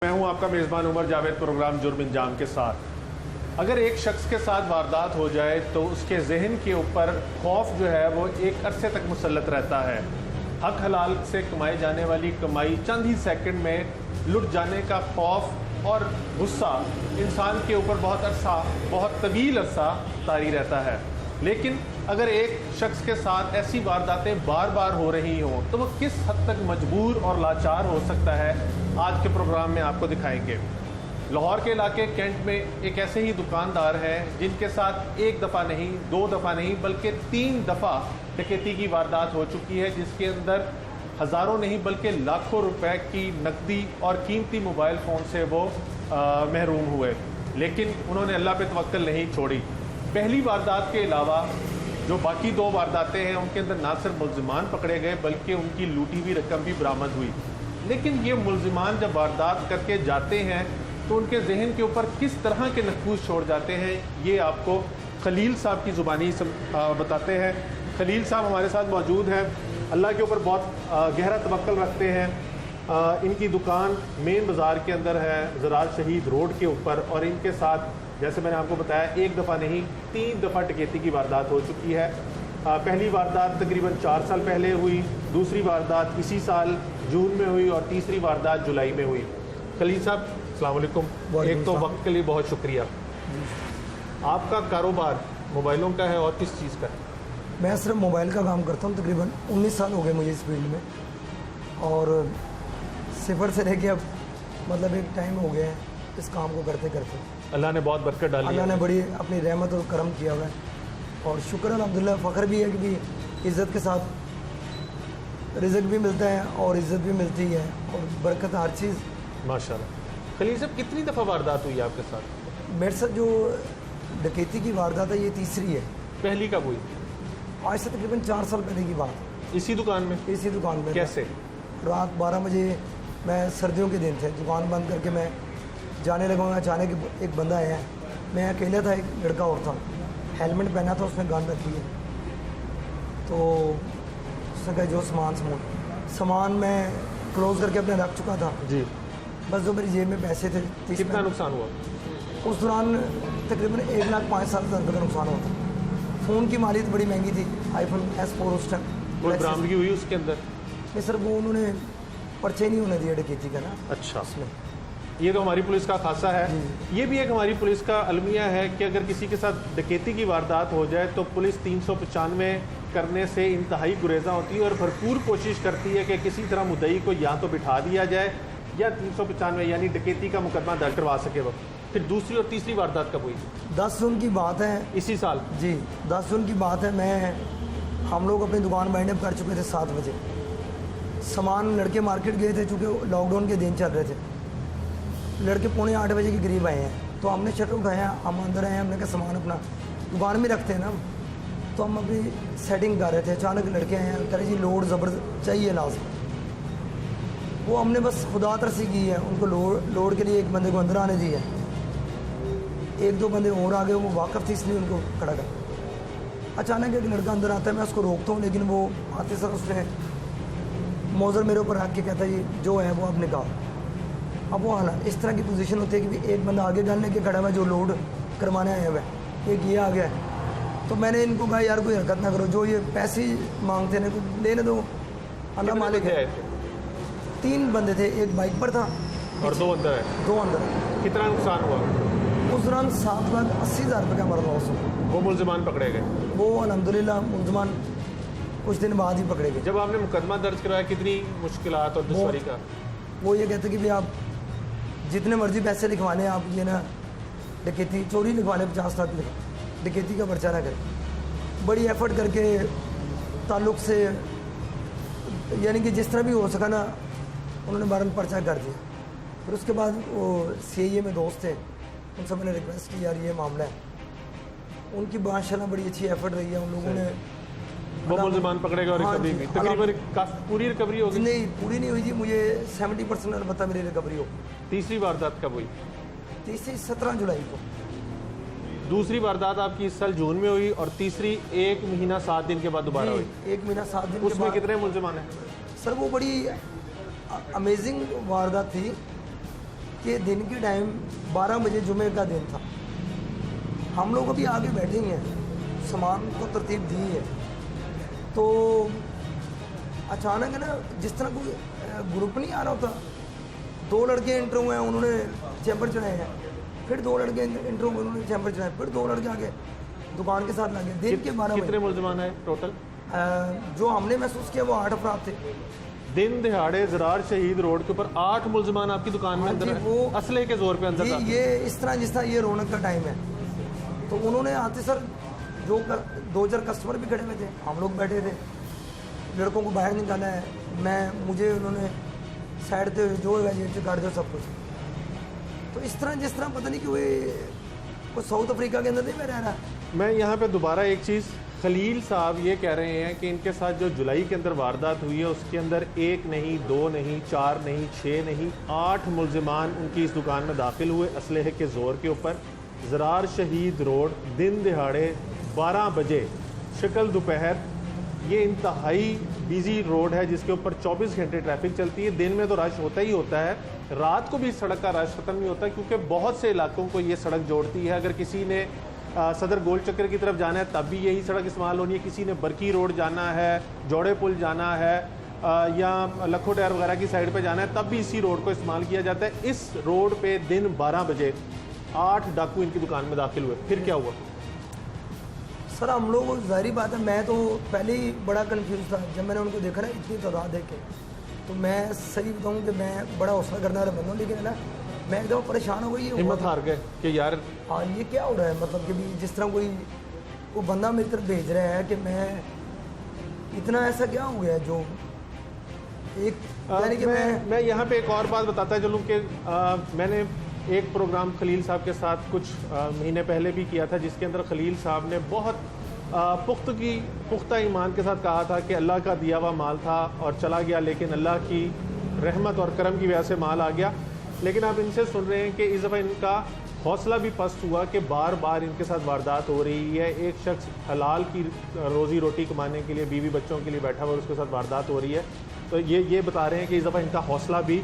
मैं हूं आपका मेज़बान उमर जावेद, प्रोग्राम जुर्म इंजाम के साथ। अगर एक शख्स के साथ वारदात हो जाए तो उसके जहन के ऊपर खौफ जो है वो एक अरसे तक मुसल्लत रहता है। हक हलाल से कमाई जाने वाली कमाई चंद ही सेकंड में लुट जाने का खौफ और गुस्सा इंसान के ऊपर बहुत तवील अरसा तारी रहता है। लेकिन अगर एक शख्स के साथ ऐसी वारदातें बार बार हो रही हों तो वह किस हद तक मजबूर और लाचार हो सकता है, आज के प्रोग्राम में आपको दिखाएंगे। लाहौर के इलाके कैंट में एक ऐसे ही दुकानदार हैं जिनके साथ एक दफ़ा नहीं, दो दफ़ा नहीं, बल्कि 3 दफ़ा डकैती की वारदात हो चुकी है, जिसके अंदर हज़ारों नहीं बल्कि लाखों रुपए की नकदी और कीमती मोबाइल फ़ोन से वो महरूम हुए। लेकिन उन्होंने अल्लाह पे तवक्कल नहीं छोड़ी। पहली वारदात के अलावा जो बाकी 2 वारदातें हैं उनके अंदर ना सिर्फ मुल्ज़िमान पकड़े गए बल्कि उनकी लूटी हुई रकम भी बरामद हुई। लेकिन ये मुल्ज़िमान जब वारदात करके जाते हैं तो उनके जहन के ऊपर किस तरह के नक्कूस छोड़ जाते हैं, ये आपको खलील साहब की ज़ुबानी बताते हैं। खलील साहब हमारे साथ मौजूद हैं, अल्लाह के ऊपर बहुत गहरा तवक्कल रखते हैं। इनकी दुकान मेन बाज़ार के अंदर है, ज़रात शहीद रोड के ऊपर, और इनके साथ जैसे मैंने आपको बताया एक दफ़ा नहीं 3 दफ़ा डकैती की वारदात हो चुकी है। पहली वारदात तकरीबन 4 साल पहले हुई, दूसरी वारदात इसी साल जून में हुई और तीसरी वारदात जुलाई में हुई। खलील साहब अस्सलाम वालेकुम। एक तो वक्त के लिए बहुत शुक्रिया। आपका कारोबार मोबाइलों का है और किस चीज़ का है? मैं सिर्फ मोबाइल का काम करता हूँ। तकरीबन 19 साल हो गए मुझे इस फील्ड में, और सिफर से रह के अब मतलब एक टाइम हो गया है इस काम को करते करते। अल्लाह ने बहुत बरकत डाली, अल्लाह ने बड़ी अपनी रहमत और करम किया हुआ है, और शुक्र अल्हम्दुलिल्लाह, फ़ख्र भी है कि इज़्ज़त के साथ रिज़्क़ भी मिलता है और इज़्ज़त भी मिलती है और बरकत हर चीज़ माशाल्लाह। खलील साहब कितनी दफ़ा वारदात हुई आपके साथ? मेरे साथ जो डकैती की वारदात है ये तीसरी है। पहली कब हुई? आज से तकरीबन 4 साल पहले की बात। इसी दुकान में? इसी दुकान में। कैसे? रात 12 बजे, मैं सर्दियों के दिन थे, दुकान बंद करके मैं जाने लगा हूँ। अचानक एक बंदा आया, मैं अकेला था, एक लड़का और था, हेलमेट पहना था, उसने गन रखी है। तो उसने कहा जो सामान मैं क्लोज करके अपने रख चुका था जी। बस जो मेरी जेब में पैसे थे। कितना नुकसान हुआ? उस दौरान तकरीबन 1,05,000 का नुकसान हुआ था। फ़ोन की मालियत बड़ी महंगी थी, iPhone S4 उस टाइम। कोई बरामदगी हुई उसके अंदर? नहीं सर, वो उन्होंने पर्चे नहीं होने दिया डकैती का ना। अच्छा, उसमें ये तो हमारी पुलिस का खासा है। ये भी एक हमारी पुलिस का अलमिया है कि अगर किसी के साथ डकैती की वारदात हो जाए तो पुलिस 395 करने से इंतहाई गुरेज़ा होती है और भरपूर कोशिश करती है कि किसी तरह मुद्दई को या तो बिठा दिया जाए या 395 यानी डकैती का मुकदमा दर्ज करवा सके वो। फिर दूसरी और तीसरी वारदात कब हुई? 10 जून की बात है, इसी साल। जी 10 जून की बात है। हम लोग अपनी दुकान वाइंड अप कर चुके थे 7 बजे। सामान लड़के मार्केट गए थे, चूँकि लॉकडाउन के दिन चल रहे थे। लड़के 7:45 बजे के करीब आए हैं, तो हमने शटर उठाया, हम अंदर आए, हमने कहा सामान अपना दुकान में रखते हैं ना, तो हम अपनी सेटिंग कर रहे थे। अचानक लड़के आए हैं, कह रहे जी लोड ज़बरदस्त चाहिए लाजम। वो हमने बस खुदा तरसी की है, उनको लोड के लिए एक बंदे को अंदर आने दिया, 1-2 बंदे और आ गए, वो वाकफ़ थी इसलिए उनको खड़ा कर। अचानक एक लड़का अंदर आता है, मैं उसको रोकता हूँ, लेकिन वो आते सर उसने मौजर मेरे ऊपर रख के कहता है ये जो है वो अब निकाल। अब वो हालात इस तरह की पोजीशन होती है कि एक बंदा आगे डालने के खड़ा हुआ है जो लोड करवाने आया हुआ है, एक ये आ गया है। तो मैंने इनको कहा यार कोई हरकत ना करो, जो ये पैसे मांगते हैं लेने दो, अल्लाह मालिक है। 3 बंदे थे, एक बाइक पर था और 2 अंदर है। 2 अंदर। कितना नुकसान हुआ? उस दौरान 7,80,000 रुपये का हमारा लॉस हुआ। वो मुल्ज़िमान पकड़े गए? वो अल्हम्दुलिल्लाह मुल्ज़िमान कुछ दिन बाद ही पकड़े गए। जब आपने मुकदमा दर्ज करवाया कितनी मुश्किलात और दुश्वारी का? वो ये कहते कि भाई आप जितने मर्जी पैसे लिखवाने, आप ये ना डकैती चोरी लिखवाने 50 लाख डकैती का पर्चा ना करें। बड़ी एफर्ट करके ताल्लुक़ से, यानी कि जिस तरह भी हो सका ना, उन्होंने 12 पर्चा कर दिया। फिर उसके बाद वो CIA में दोस्त थे, उनसे मैंने रिक्वेस्ट की यार ये मामला है। उनकी माशाल्लाह बड़ी अच्छी एफर्ट रही है, उन लोगों ने वो मुल्ज़िमान पकड़े गए और हाँ रिकवरी जी, भी तकरीबन पूरी रिकवरी हो गई? नहीं पूरी नहीं हुई थी, मुझे 70% पता मेरी रिकवरी हो। तीसरी वारदात कब हुई? तीसरी 17 जुलाई को। दूसरी वारदात आपकी इस साल जून में हुई और तीसरी 1 महीना 7 दिन के बाद दोबारा हुई। 1 महीना 7 दिन उसमें कितने मुल्ज़िमान हैं? सर वो बड़ी अमेजिंग वारदात थी कि दिन के टाइम 12 बजे जुमे का दिन था, हम लोग अभी आगे बैठे ही हैं, सामान को तरतीब दी है, तो अचानक है ना जिस तरह कोई ग्रुप नहीं आ रहा होता, 2 लड़के एंटर हुए हैं, उन्होंने चैम्बर चढ़ाए हैं, फिर 2 लड़के एंटर हुए, उन्होंने चैम्बर चढ़ाए, फिर 2 लड़के आगे दुकान के साथ लगे। दिन के 12 कितने मुलजमान है टोटल? जो हमने महसूस किया वो 8 अफराद थे। दिन दिहाड़े ज़रार शहीद रोड के ऊपर 8 मुलजमान आपकी दुकान में अंदर जी, है, वो असले के जोर पे अंदर जी, दाखिल। ये इस तरह जिस तरह ये रौनक का टाइम है, तो उन्होंने आते सर जो 2-4 कस्टमर भी खड़े हुए थे, हम लोग बैठे थे, लड़कों को बाहर निकाला है, मुझे उन्होंने साइड पे जो जेब से काट दो सब कुछ। तो इस तरह जिस तरह पता नहीं कि कोई साउथ अफ्रीका के अंदर नहीं मैं रह रहा। मैं यहाँ पे दोबारा एक चीज़, खलील साहब ये कह रहे हैं कि इनके साथ जो जुलाई के अंदर वारदात हुई है उसके अंदर 1 नहीं, 2 नहीं, 4 नहीं, 6 नहीं, 8 मुलजिमान उनकी इस दुकान में दाखिल हुए असलहे के ज़ोर के ऊपर। ज़रार शहीद रोड दिन दिहाड़े 12 बजे शक्ल दोपहर, ये इंतहाई बिजी रोड है जिसके ऊपर 24 घंटे ट्रैफिक चलती है। दिन में तो रश होता ही होता है, रात को भी इस सड़क का रश ख़त्म नहीं होता क्योंकि बहुत से इलाकों को ये सड़क जोड़ती है। अगर किसी ने सदर गोल चक्कर की तरफ जाना है तब भी यही सड़क इस्तेमाल होनी है, किसी ने बरकी रोड जाना है, जोड़े पुल जाना है या लखो टायर वगैरह की साइड पे जाना है तब भी इसी रोड को इस्तेमाल किया जाता है। इस रोड पे दिन 12 बजे 8 डाकू इनकी दुकान में दाखिल हुए। फिर क्या हुआ? सर हम लोग ज़ाहिर बात है, मैं तो पहले ही बड़ा कंफ्यूज था जब मैंने उनको देखा ना इतनी तादाद देख के, तो मैं सही बताऊँ कि मैं बड़ा हौसला करने वाला बंदा हूँ, लेकिन है ना मैं एकदम परेशान हो गई। हिम्मत हार गए कि यार हाँ ये क्या हो रहा है, मतलब कि भी जिस तरह कोई बंदा मेरी तरफ भेज रहा है कि मैं इतना ऐसा क्या हो गया जो एक यानी कि मैं यहाँ पे एक और बात बताता चलूँ कि मैंने एक प्रोग्राम खलील साहब के साथ कुछ महीने पहले भी किया था जिसके अंदर खलील साहब ने बहुत पुख्ता ईमान के साथ कहा था कि अल्लाह का दिया हुआ माल था और चला गया, लेकिन अल्लाह की रहमत और करम की वजह से माल आ गया। लेकिन आप इनसे सुन रहे हैं कि इस दफ़ा इनका हौसला भी पस्त हुआ कि बार बार इनके साथ वारदात हो रही है। एक शख्स हलाल की रोज़ी रोटी कमाने के लिए बीवी बच्चों के लिए बैठा हुआ, उसके साथ वारदात हो रही है। तो ये बता रहे हैं कि इस दफ़ा इनका हौसला भी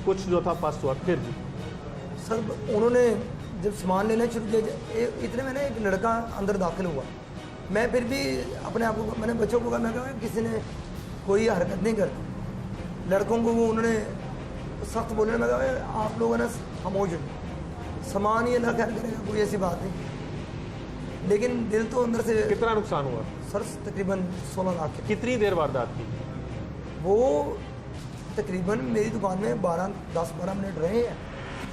कुछ जो था पस्त हुआ। फिर भी सर उन्होंने जब सामान लेना शुरू किया, इतने में ना एक लड़का अंदर दाखिल हुआ, मैं फिर भी अपने आप को मैंने बच्चों को कहा, मैं कहा किसी ने कोई हरकत नहीं कर, लड़कों को वो उन्होंने सख्त बोलने में कहा आप लोग है ना खामोश हो, सामान ही अल्लाह खैर करेगा, कोई ऐसी बात नहीं। लेकिन दिल तो अंदर से। कितना नुकसान हुआ सर? तकरीबन 16 लाख के। कितनी देर वारदात की? वो तकरीबन मेरी दुकान में 10-12 मिनट रहे हैं।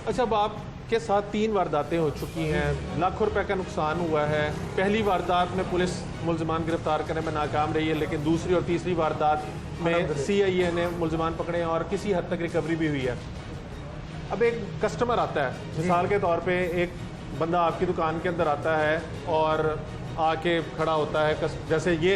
अच्छा, अब आपके साथ 3 वारदातें हो चुकी हैं, लाखों रुपए का नुकसान हुआ है। पहली वारदात में पुलिस मुलजमान गिरफ्तार करने में नाकाम रही है, लेकिन दूसरी और तीसरी वारदात में CIA ने मुलजमान पकड़े हैं और किसी हद तक रिकवरी भी हुई है। अब एक कस्टमर आता है, मिसाल के तौर पे एक बंदा आपकी दुकान के अंदर आता है और आके खड़ा होता है, जैसे ये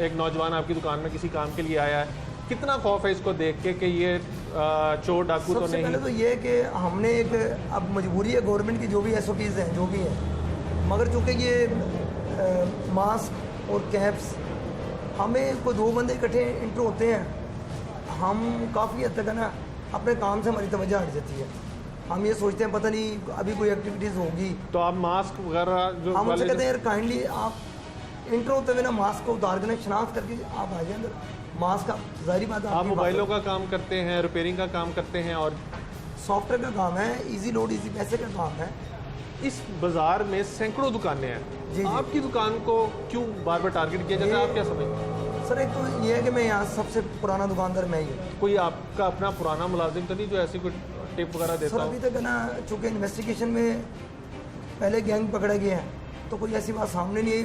एक नौजवान आपकी दुकान में किसी काम के लिए आया है, कितना खौफ है इसको देख के कि ये चोर डाकू तो नहीं? पहले तो ये है कि हमने एक अब मजबूरी है गवर्नमेंट की, जो भी SOPs हैं जो भी हैं, मगर चूँकि ये मास्क और कैप्स हमें कोई 2 बंदे इकट्ठे इंटर होते हैं, हम काफ़ी हद तक है ना अपने काम से हमारी तवज्जो हट जाती है। हम ये सोचते हैं पता नहीं अभी कोई एक्टिविटीज़ होगी, तो आप मास्क वगैरह जो हम उनसे कहते हैं यार काइंडली आप इंटर होते हुए ना मास्क को उतार के ना शनाख्त करके आप आ जाए अंदर। मास्क का ज़ाहिर बात है, आप मोबाइलों का काम करते हैं, रिपेयरिंग का काम करते हैं और सॉफ्टवेयर का काम है, इजी लोड इजी पैसे का काम है। इस बाजार में सैकड़ों दुकानें हैं, जी। आपकी दुकान को क्यों बार बार टारगेट किया जाता है? आप क्या समझते हैं? सर एक तो ये है कि मैं यहाँ सबसे पुराना दुकानदार मैं ही हूँ। कोई आपका अपना पुराना मुलाजिम तो नहीं जो ऐसी कोई टिप वगैरह सर देता हो? अभी तक है ना चूँकि इन्वेस्टिगेशन में पहले गैंग पकड़े गए हैं तो कोई ऐसी बात सामने नहीं आई,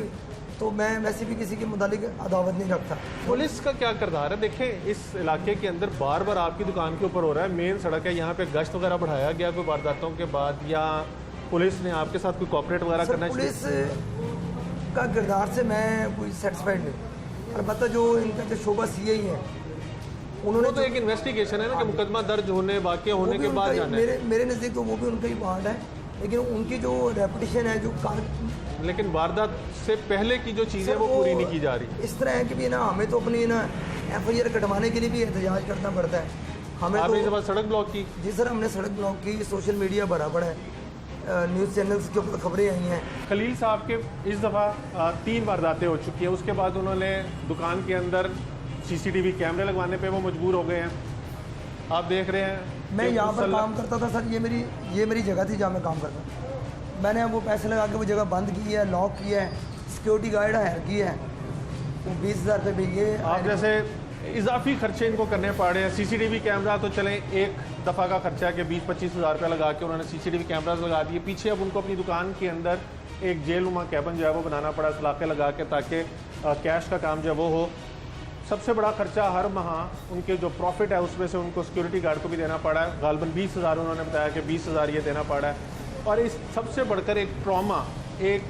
तो मैं वैसे भी किसी के मुतालिक अदावत नहीं रखता। पुलिस का क्या किरदार है? देखें इस इलाके के अंदर बार बार आपकी दुकान के ऊपर हो रहा है, मेन सड़क है, यहाँ पे गश्त वगैरह बढ़ाया गया कोई वारदातों के बाद, या पुलिस ने आपके साथ कोई कॉपरेट वगैरह करना चाहिए? पुलिस का किरदार से मैं कोई सेटिस्फाइड नहीं, अलबत्ता जो इनका जो शोबा CI है उन्होंने तो एक इन्वेस्टिगेशन है ना कि मुकदमा दर्ज होने वाक़या होने के बाद जाना है। मेरे नज़दीक तो वो भी उनका ही पार्ट है, लेकिन उनकी जो रेपुटेशन है जो लेकिन वारदात से पहले की जो चीज़ें वो पूरी नहीं की जा रही। इस तरह है कि भी ना हमें तो अपनी ना FIR कटवाने के लिए भी एहतजाज करना पड़ता है, हमें आपने इस तो दफ़ा सड़क ब्लॉक की? जी सर, हमने सड़क ब्लॉक की, सोशल मीडिया भरा पड़ा है, न्यूज़ चैनल्स के ऊपर खबरें आई हैं। खलील साहब के इस दफ़ा 3 वारदातें हो चुकी हैं, उसके बाद उन्होंने दुकान के अंदर CCTV कैमरे लगवाने पे वो मजबूर हो गए हैं। आप देख रहे हैं मैं कि यहाँ पर मुसल्लह- काम करता था सर, ये मेरी जगह थी जहाँ मैं काम करता था। मैंने वो पैसे लगा के वो जगह बंद की है, लॉक किया है, सिक्योरिटी गार्ड हायर किया है, वो 20,000 रुपये भी ये आप जैसे इजाफी खर्चे इनको करने पड़ रहे हैं। CCTV कैमरा तो चलें, एक दफ़ा का खर्चा कि 20-25 हज़ार रुपये लगा के उन्होंने CCTV कैमराज लगा दिए। पीछे अब उनको अपनी दुकान के अंदर एक जेलनुमा कैबिन जो है वो बनाना पड़ा सलाखें लगा के, ताकि कैश का काम जो है वो हो। सबसे बड़ा खर्चा हर माह उनके जो प्रॉफिट है उसमें से उनको सिक्योरिटी गार्ड को भी देना पड़ा है। गालबन 20,000 उन्होंने बताया कि 20,000 ये देना पड़ा है। और इस सबसे बढ़कर एक ट्रॉमा, एक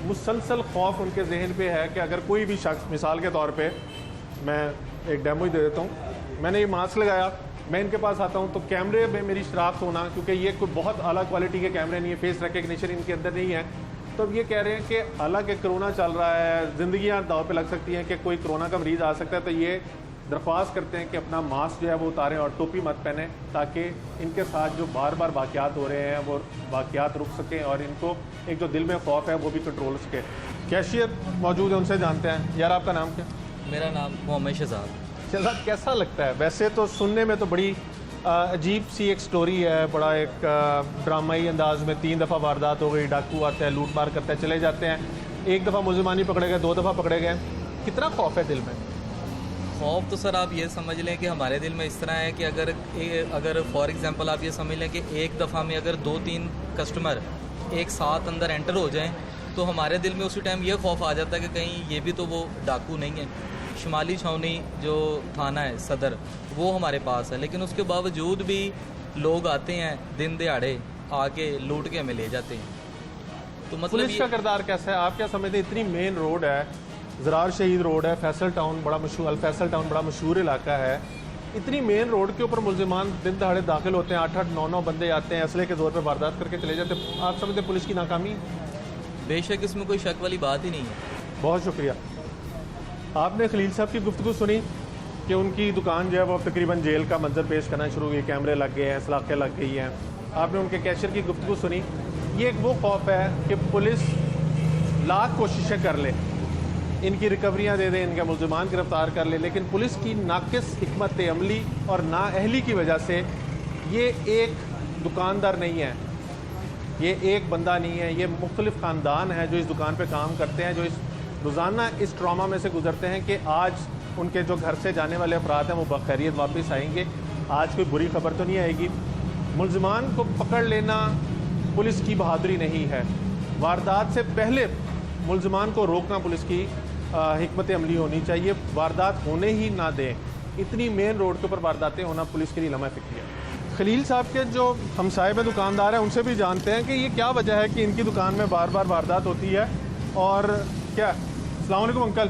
मुसलसल खौफ उनके जहन पे है कि अगर कोई भी शख्स, मिसाल के तौर पे मैं एक डेमो ही दे देता हूँ, मैंने ये मास्क लगाया, मैं इनके पास आता हूँ तो कैमरे में मेरी शराख्त होना, क्योंकि ये कोई बहुत आला क्वालिटी के कैमरे नहीं है, फेस रिकग्निशन इनके अंदर नहीं है, तो अब ये कह रहे हैं कि हालांकि कोरोना चल रहा है, ज़िंदगियाँ दाव पे लग सकती हैं कि कोई कोरोना का मरीज़ आ सकता है, तो ये दरख्वास्त करते हैं कि अपना मास्क जो है वो उतारें और टोपी मत पहने, ताकि इनके साथ जो बार बार वाक़यात हो रहे हैं वो वाक़यात रुक सकें और इनको एक जो दिल में खौफ है वो भी कंट्रोल हो सके। कैशियर मौजूद है, उनसे जानते हैं। यार आपका नाम क्या? मेरा नाम मोहम्मद शहजाद। शहजाद, कैसा लगता है? वैसे तो सुनने में तो बड़ी अजीब सी एक स्टोरी है, बड़ा एक ड्रामाई अंदाज में 3 दफ़ा वारदात हो गई, डाकू आते हैं, लूट मार करते हैं, चले जाते हैं, 1 दफ़ा मुलजमानी पकड़े गए, 2 दफ़ा पकड़े गए। कितना खौफ है दिल में? खौफ तो सर आप ये समझ लें कि हमारे दिल में इस तरह है कि अगर फॉर एग्जांपल आप ये समझ लें कि एक दफ़ा में अगर 2-3 कस्टमर एक साथ अंदर एंटर हो जाएं तो हमारे दिल में उसी टाइम ये खौफ आ जाता है कि कहीं ये भी तो वो डाकू नहीं है। शुमाली छावनी जो थाना है सदर, वो हमारे पास है, लेकिन उसके बावजूद भी लोग आते हैं दिन दिहाड़े आके लूट के हमें ले जाते हैं। तो मतलब पुलिस का किरदार कैसा है? आप क्या समझते हैं? इतनी मेन रोड है, ज़रार शहीद रोड है, फैसल टाउन बड़ा मशहूर, अल-फैसल टाउन बड़ा मशहूर इलाका है, इतनी मेन रोड के ऊपर मुलजिमान दिन दहाड़े दाखिल होते हैं, 8-8, 9-9 बंदे आते हैं, असले के जोर पर वारदात करके चले जाते हैं। आप समझते हैं पुलिस की नाकामी? बेशक इसमें कोई शक वाली बात ही नहीं है। बहुत शुक्रिया। आपने खलील साहब की गुफ्तगू सुनी कि उनकी दुकान जो है वो तकरीबन जेल का मंजर पेश करना शुरू हुई, कैमरे लग गए हैं, सलाखें लग गई हैं। आपने उनके कैशियर की गुफ्तगू सुनी। ये एक वो खौफ है कि पुलिस लाख कोशिशें कर ले, इनकी रिकवरियाँ दे दें, इनके मुलजिमान गिरफ्तार कर ले, लेकिन पुलिस की नाकिस हिकमत अमली और नाअहली की वजह से ये एक दुकानदार नहीं है, ये एक बंदा नहीं है, ये मुख्तलिफ ख़ानदान है जो इस दुकान पे काम करते हैं, जो इस रोज़ाना इस ट्रॉमा में से गुजरते हैं कि आज उनके जो घर से जाने वाले अफराद हैं वो बखैरियत वापस आएंगे, आज कोई बुरी खबर तो नहीं आएगी। मुलजिमान को पकड़ लेना पुलिस की बहादुरी नहीं है, वारदात से पहले मुलजिमान को रोकना पुलिस की हिकमत अमली होनी चाहिए, वारदात होने ही ना दें। इतनी मेन रोड के ऊपर वारदातें होना पुलिस के लिए लम्हा फ़िक्र है। खलील साहब के जो हमसाये में दुकानदार हैं उनसे भी जानते हैं कि ये क्या वजह है कि इनकी दुकान में बार बार वारदात होती है। और क्या, अस्सलाम वालेकुम अंकल।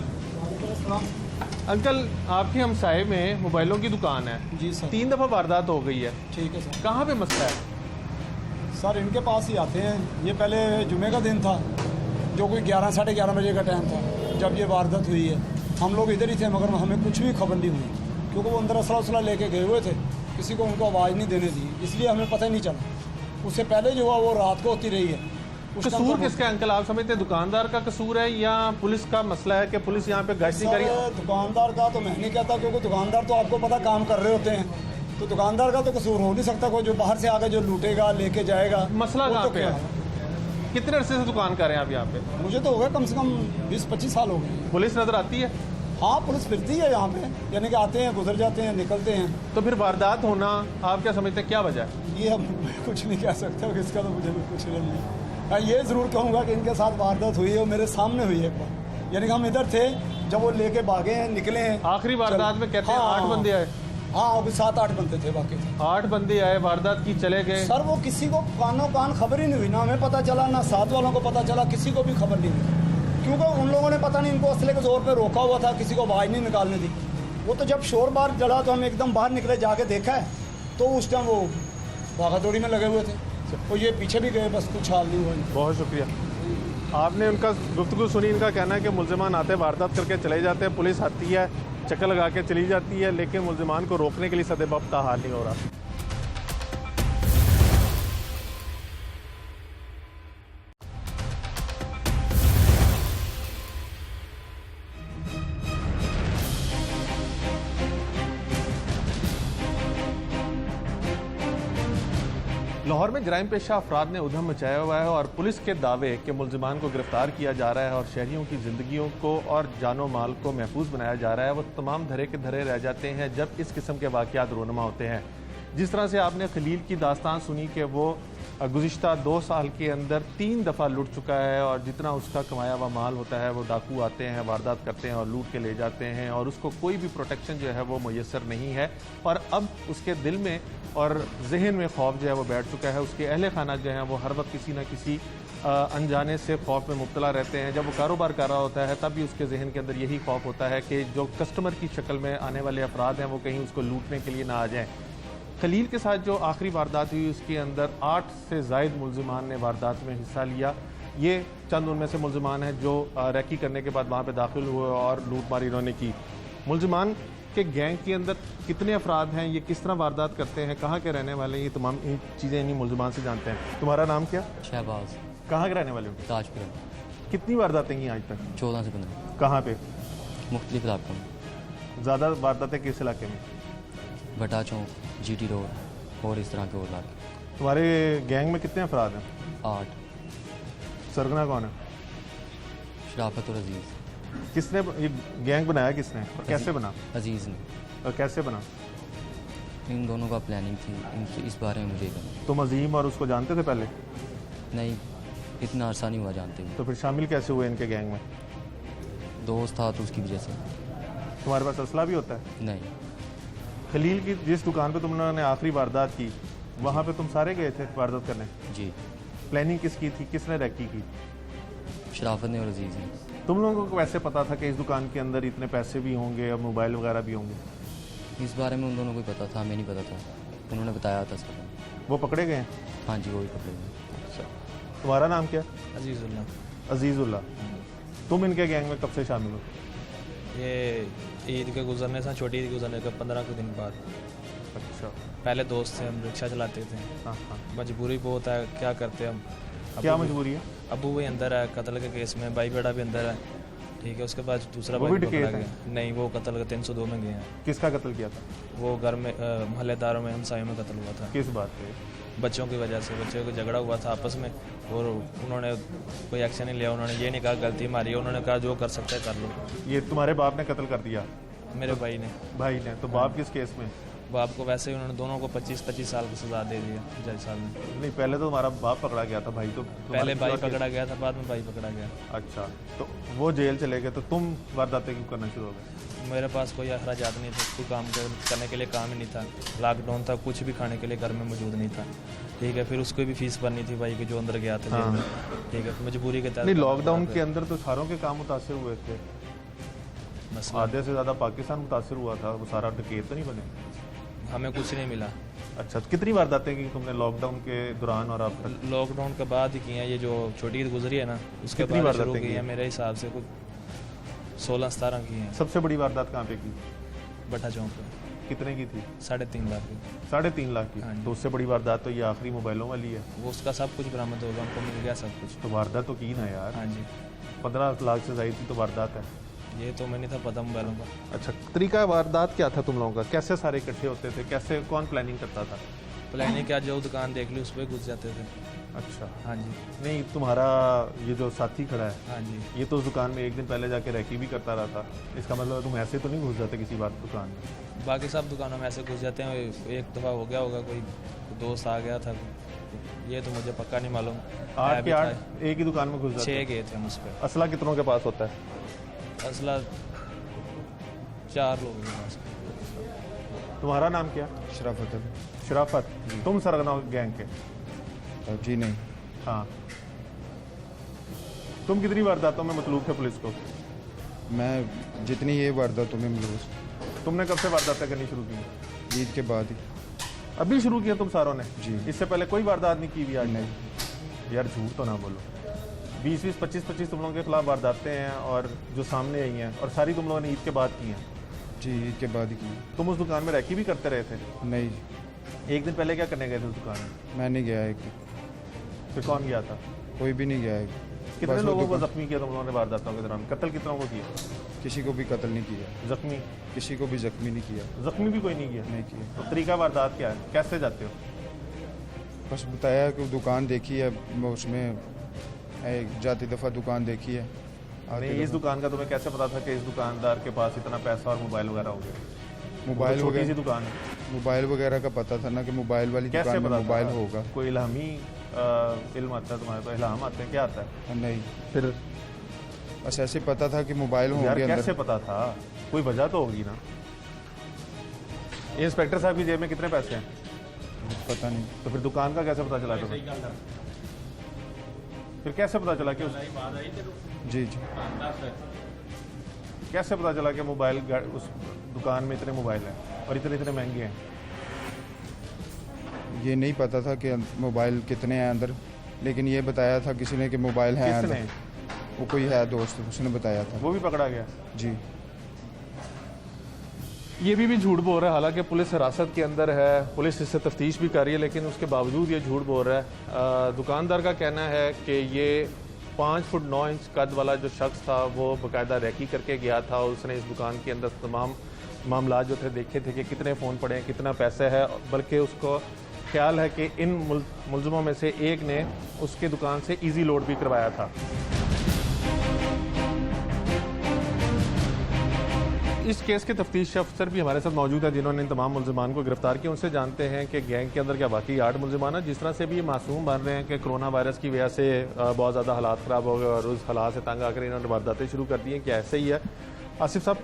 अंकल, आपके हमसाये में मोबाइलों की दुकान है जी सर। 3 दफ़ा वारदात हो गई है, ठीक है सर। कहाँ पे मसला है? सर इनके पास ही आते हैं। ये पहले जुमे का दिन था, जो कोई 11 साढ़े 11 बजे का टाइम था जब ये वारदात हुई है। हम लोग इधर ही थे मगर हमें कुछ भी खबर नहीं हुई, क्योंकि वो अंदर असला उसला लेके गए हुए थे, किसी को उनको आवाज़ नहीं देने दी, इसलिए हमें पता ही नहीं चला। उससे पहले जो हुआ वो रात को होती रही है। कसूर किसका है अंकल? आप समझते हैं दुकानदार का कसूर है या पुलिस का मसला है कि पुलिस यहाँ पे गश्त नहीं करी? दुकानदार का तो मैं नहीं कहता, क्योंकि दुकानदार तो आपको पता काम कर रहे होते हैं, तो दुकानदार का तो कसूर हो नहीं सकता। कोई जो बाहर से आकर जो लूटेगा लेके जाएगा, मसला वो कहाँ तो पे क्या है? कितने अरसे से दुकान कर रहे हैं आप यहाँ पे? मुझे तो हो गया कम से कम 20-25 साल हो गए। पुलिस नजर आती है? हाँ, पुलिस फिरती है यहाँ पे, यानी कि आते हैं, गुजर जाते हैं, निकलते हैं। तो फिर वारदात होना आप क्या समझते हैं, क्या वजह है? ये हम कुछ नहीं कह सकते, इसका तो मुझे भी कुछ नहीं। हाँ, ये ज़रूर कहूँगा कि इनके साथ वारदात हुई है और मेरे सामने हुई है एक बार, यानी कि हम इधर थे जब वो लेके भागे हैं, निकले हैं। आखिरी वारदात में कहते हैं 8 बंदे आए? हाँ, अभी 7-8 बंदे थे बाकी। 8 बंदे आए, वारदात की, चले गए। सर वो किसी को कानों कान खबर ही नहीं हुई, ना हमें पता चला, ना साथ वालों को पता चला, किसी को भी खबर नहीं हुई, क्योंकि उन लोगों ने पता नहीं इनको असले के जोर पे रोका हुआ था, किसी को आवाज़ नहीं निकालने दी। वो तो जब शोर बार जला तो हम एकदम बाहर निकले, जाके देखा है तो उस टाइम वो भागा दौड़ी में लगे हुए थे, और ये पीछे भी गए, बस कुछ हाल नहीं हुआ। बहुत शुक्रिया। आपने उनका गुफ्तगू सुनी, इनका कहना है कि मुल्ज़िमान आते वारदात करके चले जाते हैं, पुलिस आती है चक्कर लगा के चली जाती है, लेकिन मुल्ज़िमान को रोकने के लिए सदेबब का हाल नहीं हो रहा। लाहौर में जराइम पेशा अफराद ने उधम मचाया हुआ है और पुलिस के दावे कि मुल्ज़िमान को गिरफ्तार किया जा रहा है और शहरियों की ज़िंदगियों को और जानो माल को महफूज बनाया जा रहा है, वो तमाम धरे के धरे रह जाते हैं जब इस किस्म के वाक़यात रोनमा होते हैं। जिस तरह से आपने खलील की दास्तान सुनी कि वो गुज़िश्ता 2 साल के अंदर 3 दफ़ा लूट चुका है और जितना उसका कमाया हुआ माल होता है वो डाकू आते हैं, वारदात करते हैं और लूट के ले जाते हैं और उसको कोई भी प्रोटेक्शन जो है वो मुयस्सर नहीं है। और अब उसके दिल में और जहन में खौफ जो है वो बैठ चुका है। उसके अहले खाना जो हैं वो हर वक्त किसी न किसी अनजाने से खौफ में मुब्तला रहते हैं। जब वो कारोबार कर रहा होता है तब भी उसके जहन के अंदर यही खौफ होता है कि जो कस्टमर की शक्ल में आने वाले अफराद हैं वो कहीं उसको लूटने के लिए ना आ जाएँ। खलील के साथ जो आखिरी वारदात हुई उसके अंदर 8 से ज़ायद मुल्ज़िमान ने वारदात में हिस्सा लिया। ये चंद उनमें से मुल्ज़िमान हैं जो रैकी करने के बाद वहाँ पे दाखिल हुए और लूटमारी इन्होंने की। मुल्ज़िमान के गैंग के अंदर कितने अफराद हैं, ये किस तरह वारदात करते हैं, कहाँ के रहने वाले हैं, ये तमाम चीज़ें इन्हीं मुल्ज़िमान से जानते हैं। तुम्हारा नाम क्या? शहबाज। कहाँ के रहने वाले हो? ताजपुर। कितनी वारदातें की आज तक? 14 से 15। कहाँ पे? मुख्तलिफ इलाकों में। ज़्यादा वारदातें किस इलाके में? भटा चौक, GT रोड और इस तरह के और इलाके। तुम्हारे गैंग में कितने अफराद हैं? 8। सरगना कौन है? शराफत और अजीज़। किसने ये गैंग बनाया, किसने और कैसे बना? अजीज़ ने। और कैसे बना? इन दोनों का प्लानिंग थी, इनसे इस बारे में मुझे नहीं। तुम अजीम और उसको जानते थे पहले? नहीं, इतना अरसा नहीं हुआ जानते हुए। तो फिर शामिल कैसे हुए इनके गैंग में? दोस्त था तो उसकी वजह से। तुम्हारे पास असला भी होता है? नहीं। खलील की जिस दुकान पे तुमने आखिरी वारदात की वहाँ पे तुम सारे गए थे वारदात करने? जी। प्लानिंग किसकी थी, किसने रैकी की? शराफत ने और अजीज़ ने। तुम लोगों को कैसे पता था कि इस दुकान के अंदर इतने पैसे भी होंगे और मोबाइल वगैरह भी होंगे? इस बारे में उन दोनों को ही पता था, हमें नहीं पता था, उन्होंने बताया था सब। वो पकड़े गए? हाँ जी, वो ही पकड़े गए। अच्छा, तुम्हारा नाम क्या? अजीज़ुल्लाह। अजीज़ुल्लाह। तुम इनके गैंग में कब से शामिल हो? ये ईद के गुजरने से, छोटी ईद गुजरने के 15 के दिन बाद। अच्छा। पहले दोस्त थे, हम रिक्शा चलाते थे। हाँ हाँ। मजबूरी बहुत है, क्या करते हम। क्या मजबूरी है? अबू भी अंदर है कत्ल के केस में, भाई बेटा भी अंदर है, ठीक है। उसके बाद दूसरा वो भाई भी पकड़ा डकैत गया। नहीं, वो कत्ल के 302 में गए हैं। किसका कत्ल किया था? वो घर में मोहल्लेदारों में, हमसायों में कत्ल हुआ था। किस बात पे? बच्चों की वजह से, बच्चों को झगड़ा हुआ था आपस में और उन्होंने कोई एक्शन नहीं लिया। उन्होंने ये नहीं कहा गलती हमारी है, उन्होंने कहा जो कर सकते हैं कर लो। ये तुम्हारे बाप ने कत्ल कर दिया? मेरे भाई ने। भाई ने? तो बाप किस केस में? बाप को वैसे ही उन्होंने दोनों को 25-25 साल की सजा दे दी है जज साहब ने। नहीं, पहले तो तुम्हारा बाप पकड़ा गया था, भाई तो पहले भाई पकड़ा गया था, बाद में भाई पकड़ा गया। अच्छा, तो वो जेल चले गए तो तुम वारदातें क्यों करना शुरू हो गए? मेरे पास कोई अखराजात नहीं थे, कोई काम करने के लिए काम ही नहीं था, लॉकडाउन था, कुछ भी खाने के लिए घर में मौजूद नहीं था, ठीक है। फिर उसको भी फीस भरनी थी भाई की जो अंदर गया था जेल में, ठीक है। मजबूरी के तहत नहीं, लॉकडाउन के अंदर तो सारों के काम मुतासर हुए थे, मसला आधे से ज़्यादा पाकिस्तान मुतासर हुआ था, वो सारा डकैत तो नहीं बने? हमें कुछ नहीं मिला। अच्छा, तो कितनी वारदातें की तुमने लॉकडाउन के दौरान और अब तक? लॉकडाउन के बाद ही की हैं, ये जो छोटी ईद गुजरी है ना उसके कितनी बाद शुरू वारदातें की की है, मेरे हिसाब से कुछ 16-17 की हैं। सबसे बड़ी वारदात कहाँ पे की? भट्टा चौक पे। कितने की थी? 3.5 लाख की। 3.5 लाख की? हाँ जी। तो उससे बड़ी वारदात तो ये आखिरी मोबाइलों वाली है। वो उसका सब कुछ बरामद होगा, हमको मिल गया सब कुछ। तो वारदात तो की ना यार। हाँ जी। 15 लाख से ज़्यादा तो वारदात है। ये तो मैं नहीं था पता मोबाइलों का। अच्छा, तरीका वारदात क्या था तुम लोगों का? कैसे सारे इकट्ठे होते थे, कैसे कौन प्लानिंग करता था? प्लानिंग क्या, जो दुकान देख ली उस पर घुस जाते थे। अच्छा। हाँ जी। नहीं, तुम्हारा ये जो साथी खड़ा है हाँ जी। ये तो उस दुकान में एक दिन पहले जाके रैकी भी करता रहा था, इसका मतलब तुम ऐसे तो नहीं घुस जाते किसी बात दुकान में? बाकी सब दुकानों में ऐसे घुस जाते हैं। एक दफ़ा हो गया होगा, कोई दोस्त आ गया था, ये तो मुझे पक्का नहीं मालूम। 8 के 8 एक ही दुकान में घुस जाते? 6 गए थे हम उस पर। असला कितनों के पास होता है? असला 4 लोगों के पास। तुम्हारा नाम क्या? शराफत है शराफत। तुम सरगना गैंग के? जी नहीं। हाँ। तुम कितनी वारदातों में मतलूब थे पुलिस को? मैं जितनी ये वारदातों में मलूस। तुमने कब से वारदातें करनी शुरू की? ईद के बाद ही। अभी शुरू किया तुम सारों ने? जी। इससे पहले कोई वारदात नहीं की हुई आज? नहीं। यार झूठ तो ना बोलो। 20-20, 25-25 तुम लोगों के खिलाफ वारदातें हैं और जो सामने आई हैं, और सारी तुम लोगों ने ईद के बाद की हैं। जी ईद के बाद ही की। तुम उस दुकान में रैकी भी करते रहे थे? नहीं जी, एक दिन पहले क्या करने गए थे उस दुकान में? मैं नहीं गया। एक फिर कौन गया था? कोई भी नहीं गया है। कितने बस वो लोगों को दुकान- जख्मी किया तुम लोगों ने वारदातों के दौरान? कत्ल कितनों को किया? किसी को भी कत्ल नहीं किया, जख्मी? किसी को भी जख्मी नहीं किया। जख्मी भी कोई नहीं किया? नहीं किया। तो तरीका वारदात क्या है, कैसे जाते हो? बस बताया कि दुकान देखी है, मैं उसमें एक जाती दफ़ा दुकान देखी है। नहीं, इस दुकान का तुम्हें कैसे पता था कि इस दुकानदार के पास इतना पैसा और मोबाइल वगैरह हो गया? मोबाइल छोटी सी वगैरह दुकान है, मोबाइल वगैरह का पता था ना कि मोबाइल वाली कैसे दुकान में पता मोबाइल था? होगा। कोई इल्हामी इल्म आता है तुम्हारे पास? इल्हाम आते हैं, क्या आता है? नहीं, फिर बस ऐसे पता था कि मोबाइल यार होंगे कैसे अंदर। पता था? कोई वजह तो होगी ना। इंस्पेक्टर साहब की जेब में कितने पैसे हैं? पता नहीं। तो फिर दुकान का कैसे पता चला तुम्हें? फिर कैसे पता चला कि जी जी, कैसे पता चला कि उस दुकान में इतने मोबाइल हैं और इतने इतने महंगे हैं? ये नहीं पता था कि मोबाइल कितने हैं अंदर, लेकिन ये बताया था किसी ने कि मोबाइल है किसने? अंदर। वो कोई है दोस्त, उसने बताया था। वो भी पकड़ा गया? जी, ये भी झूठ बोल रहा है, हालांकि पुलिस हिरासत के अंदर है, पुलिस इससे तफ्तीश भी कर रही है, लेकिन उसके बावजूद ये झूठ बोल रहा है। दुकानदार का कहना है कि ये 5 फुट 9 इंच कद वाला जो शख्स था वो बाकायदा रैकी करके गया था और उसने इस दुकान के अंदर तमाम मामला जो थे देखे थे कि कितने फ़ोन पड़े हैं, कितना पैसा है, बल्कि उसको ख्याल है कि इन मुलजमों में से एक ने उसके दुकान से ईजी लोड भी करवाया था। इस केस के तफ्तीश अफसर भी हमारे साथ मौजूद हैं जिन्होंने इन तमाम मुलजमान को गिरफ्तार किया। उनसे जानते हैं कि गैंग के अंदर क्या वाकई 8 मुलजमान है, जिस तरह से भी ये मासूम बन रहे हैं कि कोरोना वायरस की वजह से बहुत ज़्यादा हालात ख़राब हो गए और उस हालात से तंग आकर इन्होंने वारदातें शुरू कर दी हैं, क्या ऐसे ही है? आसिफ साहब,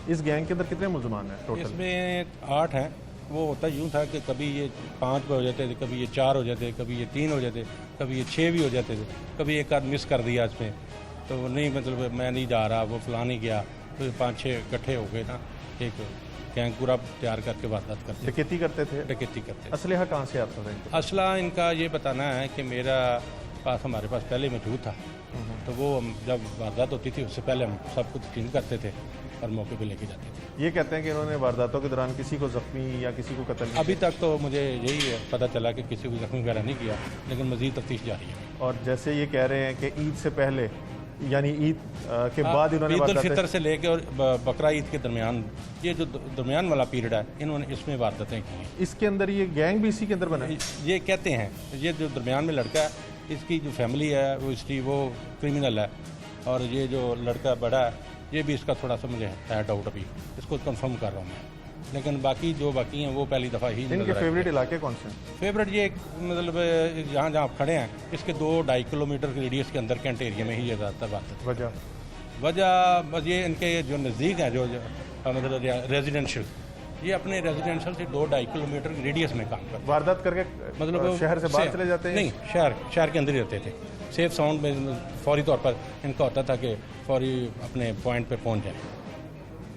इस गैंग के अंदर कितने मुलजमान हैं टोटल? इसमें 8 हैं। वो होता यूँ था कि कभी ये 5 पे हो जाते थे, कभी ये 4 हो जाते, कभी ये 3 हो जाते, कभी ये 6 भी हो जाते थे, कभी एक आध मिस कर दिया इसमें, तो वो नहीं, मतलब मैं नहीं जा रहा, वो फलां नहीं गया, तो 5-6 इकट्ठे हो गए ना, एक गैंग पूरा तैयार करके वारदात करते डकैती करते थे? डकैती करते। असलहा कहाँ से आता था? असला इनका ये बताना है कि मेरा पास हमारे पास पहले मौजूद था, तो वो जब वारदात होती थी उससे पहले हम सब कुछ क्लीन करते थे और मौके पे लेके जाते थे। ये कहते हैं कि इन्होंने वारदातों के दौरान किसी को जख्मी या किसी को कत्ल नहीं अभी तक तो मुझे यही पता चला कि किसी को जख्मी वगैरह नहीं किया, लेकिन मज़ीद तफ्तीश जारी है। किया। और जैसे ये कह रहे हैं कि ईद से पहले यानी ईद के बाद इन्होंने ईद उल वारदातें- फितर से लेके और बकरा ईद के दरमियान, ये जो दरमियान वाला पीरियड है, इन्होंने इसमें वारदातें की हैं। इसके अंदर ये गैंग भी इसी के अंदर बना है? ये कहते हैं, ये जो दरमियान में लड़का है, इसकी जो फैमिली है वो इसकी वो क्रिमिनल है, और ये जो लड़का बड़ा है ये भी इसका थोड़ा सा मुझे है डाउट, अभी इसको कंफर्म कर रहा हूँ मैं, लेकिन बाकी जो बाकी हैं वो पहली दफ़ा ही इनके नजर आए। फेवरेट इलाके कौन से हैं? फेवरेट ये मतलब जहाँ जहाँ आप खड़े हैं इसके 2-2.5 किलोमीटर के रेडियस के अंदर कैंट एरिया में ही ये ज़्यादातर बात है। वजह बस ये इनके जो नज़दीक है जो मतलब रेजिडेंशियल, ये अपने रेजिडेंशियल से 2-2.5 किलोमीटर रेडियस में काम करते हैं। वारदात करके मतलब शहर से बाहर चले जाते हैं? नहीं, शहर के अंदर ही रहते थे। सेफ साउंड में फौरी तौर पर इनका होता था कि फौरी अपने पॉइंट पे पहुंच जाए।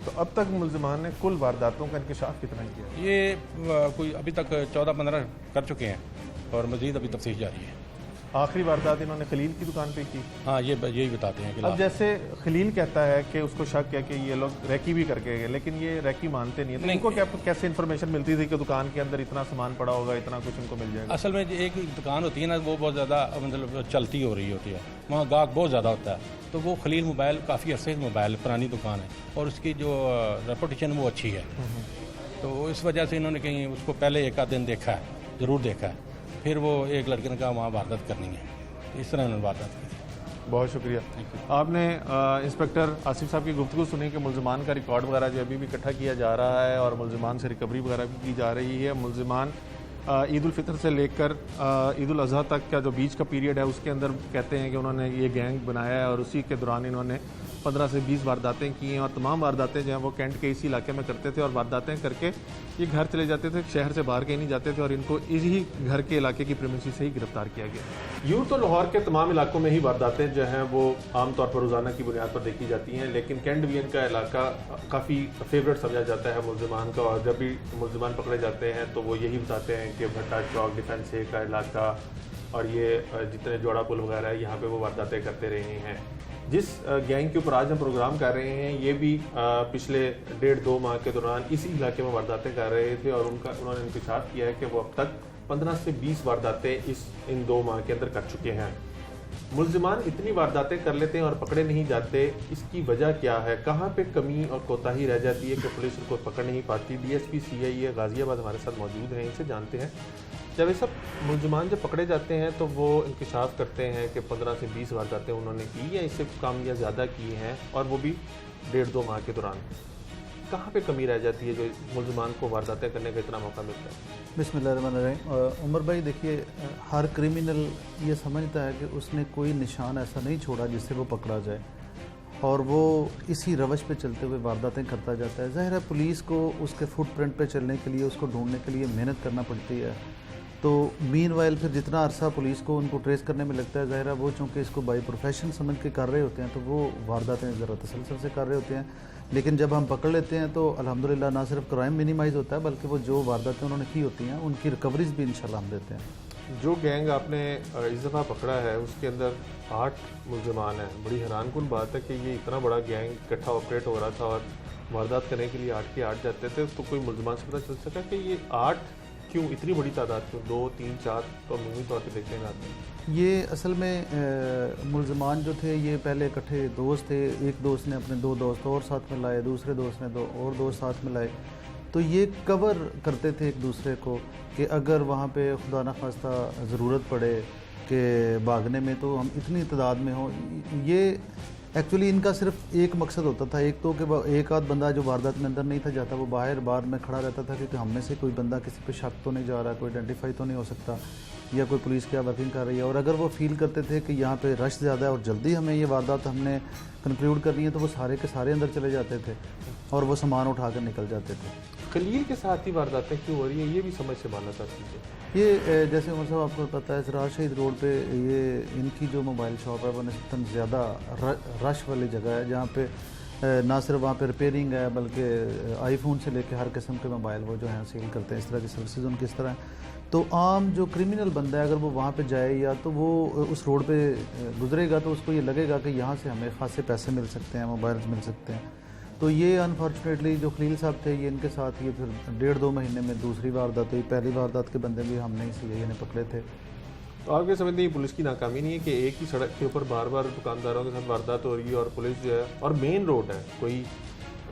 तो अब तक मुलजमान ने कुल वारदातों का इंकशाफ कितना किया? ये कोई अभी तक 14-15 कर चुके हैं और मज़ीद अभी तफ्तीश जारी है। आखिरी वारदात इन्होंने खलील की दुकान पे की। हाँ, यही बताते हैं कि अब जैसे खलील कहता है कि उसको शक है कि ये लोग रैकी भी करके गए, लेकिन ये रैकी मानते नहीं है, तो इनको कैसे इन्फॉर्मेशन मिलती थी कि दुकान के अंदर इतना सामान पड़ा होगा, इतना कुछ इनको मिल जाएगा? असल में एक दुकान होती है ना, वो बहुत ज़्यादा मतलब चलती हो रही होती है, वहाँ गाहक बहुत ज़्यादा होता है, तो वो खलील मोबाइल काफ़ी अरसे मोबाइल पुरानी दुकान है और उसकी जो रेपुटेशन वो अच्छी है, तो इस वजह से इन्होंने कहीं उसको पहले एक आध दिन देखा है, ज़रूर देखा है, फिर वो एक लड़के ने कहा वहाँ वारदात करनी है, इस तरह उन्होंने वारदात की। बहुत शुक्रिया। आपने इंस्पेक्टर आसिफ साहब की गुफ्तगू सुनी कि मुलजमान का रिकॉर्ड वगैरह जो अभी भी इकट्ठा किया जा रहा है और मुलजमान से रिकवरी वगैरह भी की जा रही है। मुलजमान ईद उल फितर से लेकर ईद उल अज़हा तक का जो बीच का पीरियड है उसके अंदर कहते हैं कि उन्होंने ये गैंग बनाया है और उसी के दौरान इन्होंने 15 से 20 वारदातें की हैं और तमाम वारदातें जो हैं वो कैंट के इसी इलाके में करते थे और वारदातें करके ये घर चले जाते थे, शहर से बाहर कहीं नहीं जाते थे और इनको इसी घर के इलाके की प्रेमिसी से ही गिरफ्तार किया गया। यूँ तो लाहौर के तमाम इलाकों में ही वारदातें जो हैं वो आमतौर पर रोज़ाना की बुनियाद पर देखी जाती हैं, लेकिन कैंट डिवीजन का इलाका काफ़ी फेवरेट समझा जाता है मुलजमान का, और जब भी मुलजमान पकड़े जाते हैं तो वो यही बताते हैं कि भट्टा चौक डिफेंस का इलाका, और ये जितने जोड़ा पुल वगैरह है यहाँ पे वो वारदातें करते रहे हैं। जिस गैंग के ऊपर आज हम प्रोग्राम कर रहे हैं ये भी पिछले 1.5-2 माह के दौरान इसी इलाके में वारदातें कर रहे थे और उन्होंने इंकशाफ किया है कि वो अब तक 15 से 20 वारदातें इन 2 माह के अंदर कर चुके हैं। मुल्जिमान इतनी वारदातें कर लेते हैं और पकड़े नहीं जाते, इसकी वजह क्या है? कहाँ पे कमी और कोताही रह जाती है कि पुलिस उनको पकड़ नहीं पाती? डीएसपी CIA गाजियाबाद हमारे साथ मौजूद हैं, इनसे जानते हैं। जब ये सब मुल्जिमान जब पकड़े जाते हैं तो वो इंकशाफ करते हैं कि 15 से 20 वारदातें उन्होंने की या इससे कम या ज़्यादा की हैं, और वो भी 1.5-2 माह के दौरान। कहाँ पे कमी रह जाती है जो मुल्जिमान को वारदातें करने का इतना मौका मिलता है? बिस्मिल्लाहिर्रहमानिर्रहीम। उमर भाई देखिए, हर क्रिमिनल ये समझता है कि उसने कोई निशान ऐसा नहीं छोड़ा जिससे वो पकड़ा जाए, और वो इसी रवश पे चलते हुए वारदातें करता जाता है। ज़ाहिर है पुलिस को उसके फुटप्रिंट पे चलने के लिए, उसको ढूंढने के लिए मेहनत करना पड़ती है। तो मीनवाइल फिर जितना अरसा पुलिस को उनको ट्रेस करने में लगता है, ज़ाहिर है वो चूँकि इसको बाई प्रोफेशन समझ के कर रहे होते हैं तो वो वारदातें ज़रा तसलसल से कर रहे होते हैं। लेकिन जब हम पकड़ लेते हैं तो अल्हम्दुलिल्लाह ना सिर्फ क्राइम मिनिमाइज़ होता है बल्कि वो जो वारदातें उन्होंने की होती हैं उनकी रिकवरीज भी इंशाल्लाह हम देते हैं। जो गैंग आपने इस दफ़ा पकड़ा है उसके अंदर 8 मुल्जिमान हैं। बड़ी हैरानकुन बात है कि ये इतना बड़ा गैंग इकट्ठा ऑपरेट हो रहा था और वारदात करने के लिए 8 के 8 जाते थे। तो कोई मुल्जिमान से पता चल सका कि ये 8 क्यों, इतनी बड़ी तादाद क्यों? 2, 3, 4 तो अमूमी तौर पर देखने में आते हैं। ये असल में मुल्जिमान जो थे ये पहले इकट्ठे दोस्त थे। एक दोस्त ने अपने 2 दोस्त और साथ में लाए, दूसरे दोस्त ने 2 और दोस्त साथ में लाए। तो ये कवर करते थे एक दूसरे को कि अगर वहाँ पे खुदा न खास्ता ज़रूरत पड़े कि भागने में तो हम इतनी तादाद में हों। ये एक्चुअली इनका सिर्फ एक मकसद होता था, एक तो कि एक आध बंदा जो वारदात में अंदर नहीं था जाता, वो बाहर में खड़ा रहता था कि हम में से कोई बंदा किसी पे शक तो नहीं जा रहा, कोई आइडेंटिफाई तो नहीं हो सकता, या कोई पुलिस क्या वर्किंग कर रही है। और अगर वो फील करते थे कि यहाँ पे रश ज़्यादा है और जल्दी हमें ये वारदात हमने कंक्लूड करनी है, तो वो सारे के सारे अंदर चले जाते थे और वो सामान उठा कर निकल जाते थे। खलील के साथ ही वारदातें क्यों हो रही है, ये भी समझ से बाहर था चीज़ें। ये जैसे उमर साहब आपको पता है सरार शहीद रोड पे ये इनकी जो मोबाइल शॉप है वो निस्बतन ज़्यादा रश वाली जगह है, जहाँ पे ना सिर्फ वहाँ पे रिपेयरिंग है बल्कि आईफोन से लेके हर किस्म के मोबाइल वो जो हैं सेल करते हैं। इस तरह की सर्विसेज उनकी इस तरह हैं। तो आम जो क्रिमिनल बंदा है अगर वो वहाँ पे जाए या तो वो उस रोड पे गुजरेगा तो उसको ये लगेगा कि यहाँ से हमें खासे पैसे मिल सकते हैं, मोबाइल मिल सकते हैं। तो ये अनफॉर्चुनेटली जो खलील साहब थे ये इनके साथ ये फिर 1.5-2 महीने में दूसरी वारदात हुई। पहली वारदात के बंदे भी हमने इसलिए इन्हें पकड़े थे। तो आप ये समझते हैं पुलिस की नाकामी नहीं है कि एक ही सड़क के ऊपर बार बार दुकानदारों के साथ वारदात हो रही है और पुलिस जो है, और मेन रोड है, कोई